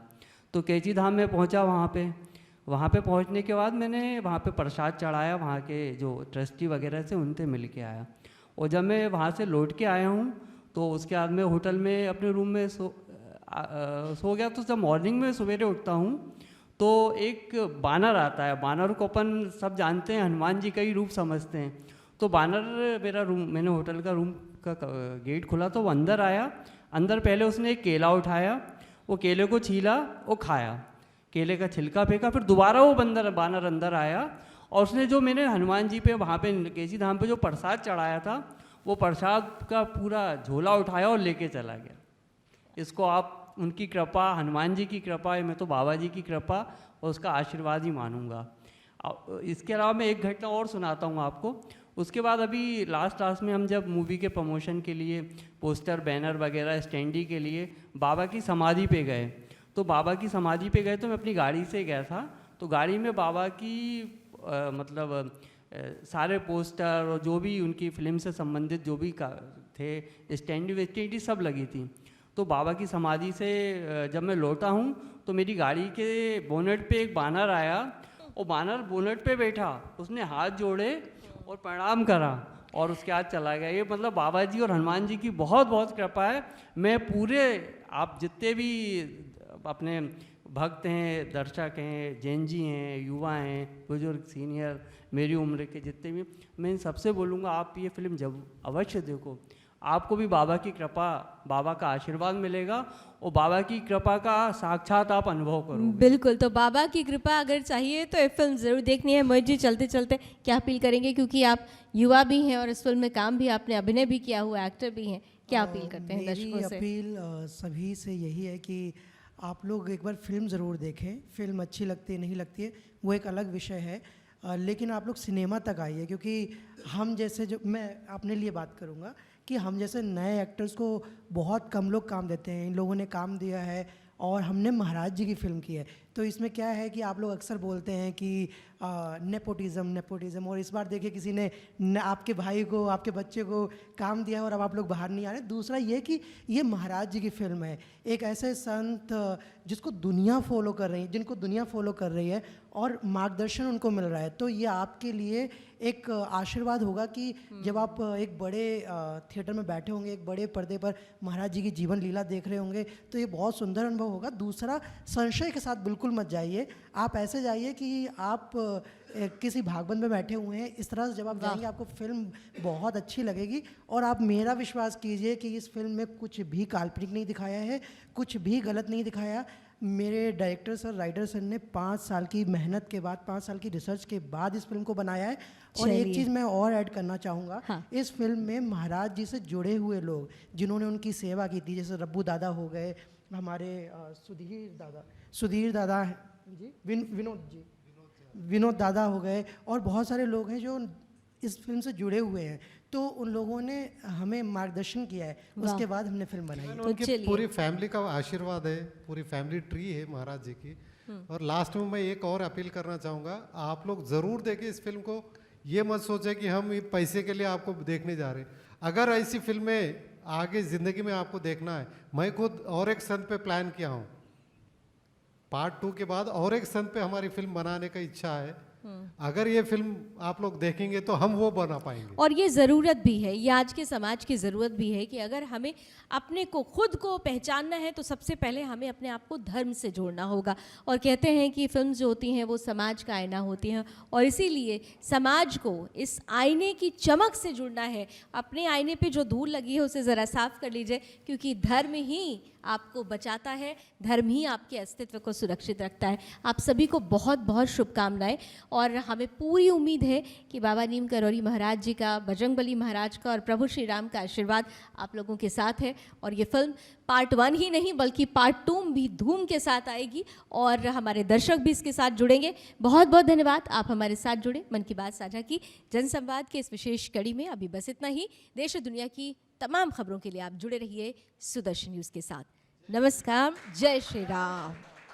तो केची धाम में पहुँचा, वहाँ पे पहुँचने के बाद मैंने वहाँ पे प्रसाद चढ़ाया, वहाँ के जो ट्रस्टी वगैरह से उनसे मिल के आया। और जब मैं वहाँ से लौट के आया हूँ तो उसके बाद मैं होटल में अपने रूम में सो गया। तो जब मॉर्निंग में सवेरे उठता हूँ तो एक बानर आता है। बानर को अपन सब जानते हैं, हनुमान जी का ही रूप समझते हैं। तो बानर मेरा रूम, मैंने होटल का रूम का गेट खुला तो वो अंदर आया। अंदर पहले उसने एक केला उठाया, वो केले को छीला, वो खाया, केले का छिलका फेंका, फिर दोबारा वो बानर अंदर आया और उसने जो मैंने हनुमान जी पे वहाँ पे केसी धाम पे जो प्रसाद चढ़ाया था, वो प्रसाद का पूरा झोला उठाया और लेके चला गया। इसको आप उनकी कृपा, हनुमान जी की कृपा, मैं तो बाबा जी की कृपा और उसका आशीर्वाद ही मानूंगा। इसके अलावा मैं एक घटना और सुनाता हूँ आपको। उसके बाद अभी लास्ट में हम जब मूवी के प्रमोशन के लिए पोस्टर, बैनर वगैरह, स्टैंडी के लिए बाबा की समाधि पे गए। तो बाबा की समाधि पे गए तो मैं अपनी गाड़ी से गया था। तो गाड़ी में बाबा की सारे पोस्टर और जो भी उनकी फिल्म से संबंधित जो भी थे, स्टैंडी सब लगी थी। तो बाबा की समाधि से जब मैं लौटा हूँ तो मेरी गाड़ी के बोनेट पे एक बानर आया, और बानर बोनेट पे बैठा, उसने हाथ जोड़े और प्रणाम करा और उसके हाथ चला गया। ये मतलब बाबा जी और हनुमान जी की बहुत बहुत कृपा है। मैं पूरे, आप जितने भी अपने भक्त हैं, दर्शक हैं, जैन जी हैं, युवा हैं, बुजुर्ग, सीनियर, मेरी उम्र के जितने भी, मैं इन सबसे बोलूँगा आप ये फिल्म जब अवश्य देखो। आपको भी बाबा की कृपा, बाबा का आशीर्वाद मिलेगा और बाबा की कृपा का साक्षात आप अनुभव करोगे। बिल्कुल, तो बाबा की कृपा अगर चाहिए तो ये फिल्म ज़रूर देखनी है। मोहित जी, चलते चलते क्या अपील करेंगे, क्योंकि आप युवा भी हैं और इस फिल्म में काम भी, आपने अभिनय भी किया हुआ, एक्टर भी हैं, क्या अपील करते हैं दर्शकों मेरी से? अपील सभी से यही है कि आप लोग एक बार फिल्म ज़रूर देखें। फिल्म अच्छी लगती है नहीं लगती है वो एक अलग विषय है, लेकिन आप लोग सिनेमा तक आइए, क्योंकि हम जैसे, जो मैं अपने लिए बात करूँगा कि हम जैसे नए एक्टर्स को बहुत कम लोग काम देते हैं। इन लोगों ने काम दिया है और हमने महाराज जी की फिल्म की है। तो इसमें क्या है कि आप लोग अक्सर बोलते हैं कि नेपोटिज़म, और इस बार देखिए किसी ने आपके भाई को, आपके बच्चे को काम दिया और अब आप लोग बाहर नहीं आ रहे। दूसरा ये कि ये महाराज जी की फिल्म है, एक ऐसे संत जिसको दुनिया फॉलो कर रही है, जिनको दुनिया फॉलो कर रही है और मार्गदर्शन उनको मिल रहा है। तो ये आपके लिए एक आशीर्वाद होगा कि जब आप एक बड़े थिएटर में बैठे होंगे, एक बड़े पर्दे पर महाराज जी की जीवन लीला देख रहे होंगे, तो ये बहुत सुंदर अनुभव होगा। दूसरा, संशय के साथ बिल्कुल मत जाइए। आप ऐसे जाइए कि आप किसी भागवत में बैठे हुए हैं। इस तरह से जब आप जाएंगे आपको फिल्म बहुत अच्छी लगेगी। और आप मेरा विश्वास कीजिए कि इस फिल्म में कुछ भी काल्पनिक नहीं दिखाया है, कुछ भी गलत नहीं दिखाया। मेरे डायरेक्टर सर, राइटर सर ने 5 साल की मेहनत के बाद, 5 साल की रिसर्च के बाद इस फिल्म को बनाया है। और एक चीज़ मैं और ऐड करना चाहूँगा, हाँ। इस फिल्म में महाराज जी से जुड़े हुए लोग जिन्होंने उनकी सेवा की थी, जैसे रब्बू दादा हो गए, हमारे सुधीर दादा जी, विनोद दादा हो गए, और बहुत सारे लोग हैं जो इस फिल्म से जुड़े हुए हैं। तो उन लोगों ने हमें मार्गदर्शन किया है, उसके बाद हमने फिल्म बनाई है। उनकी चलिए। पूरी फैमिली का आशीर्वाद है, पूरी फैमिली ट्री है महाराज जी की। और लास्ट में मैं एक और अपील करना चाहूँगा, आप लोग ज़रूर देखें इस फिल्म को। ये मत सोचें कि हम पैसे के लिए आपको देखने जा रहे हैं। अगर ऐसी फिल्में आगे ज़िंदगी में आपको देखना है, मैं खुद और एक संत पे प्लान किया हूँ। पार्ट 2 के बाद और एक संत पे हमारी फिल्म बनाने का इच्छा है। अगर ये फिल्म आप लोग देखेंगे तो हम वो बना पाएंगे। और ये ज़रूरत भी है, ये आज के समाज की ज़रूरत भी है कि अगर हमें अपने को खुद को पहचानना है तो सबसे पहले हमें अपने आप को धर्म से जोड़ना होगा। और कहते हैं कि फिल्म जो होती हैं वो समाज का आईना होती हैं, और इसीलिए समाज को इस आईने की चमक से जुड़ना है। अपने आईने पे जो धूल लगी है उसे ज़रा साफ कर लीजिए, क्योंकि धर्म ही आपको बचाता है, धर्म ही आपके अस्तित्व को सुरक्षित रखता है। आप सभी को बहुत बहुत शुभकामनाएं, और हमें पूरी उम्मीद है कि बाबा नीम करौरी महाराज जी का, बजरंगबली महाराज का और प्रभु श्री राम का आशीर्वाद आप लोगों के साथ है। और ये फिल्म पार्ट 1 ही नहीं बल्कि पार्ट 2 भी धूम के साथ आएगी, और हमारे दर्शक भी इसके साथ जुड़ेंगे। बहुत बहुत धन्यवाद, आप हमारे साथ जुड़े, मन की बात साझा की, जनसंवाद के इस विशेष कड़ी में। अभी बस इतना ही। देश और दुनिया की तमाम खबरों के लिए आप जुड़े रहिए सुदर्शन न्यूज़ के साथ। नमस्कार, जय श्री राम।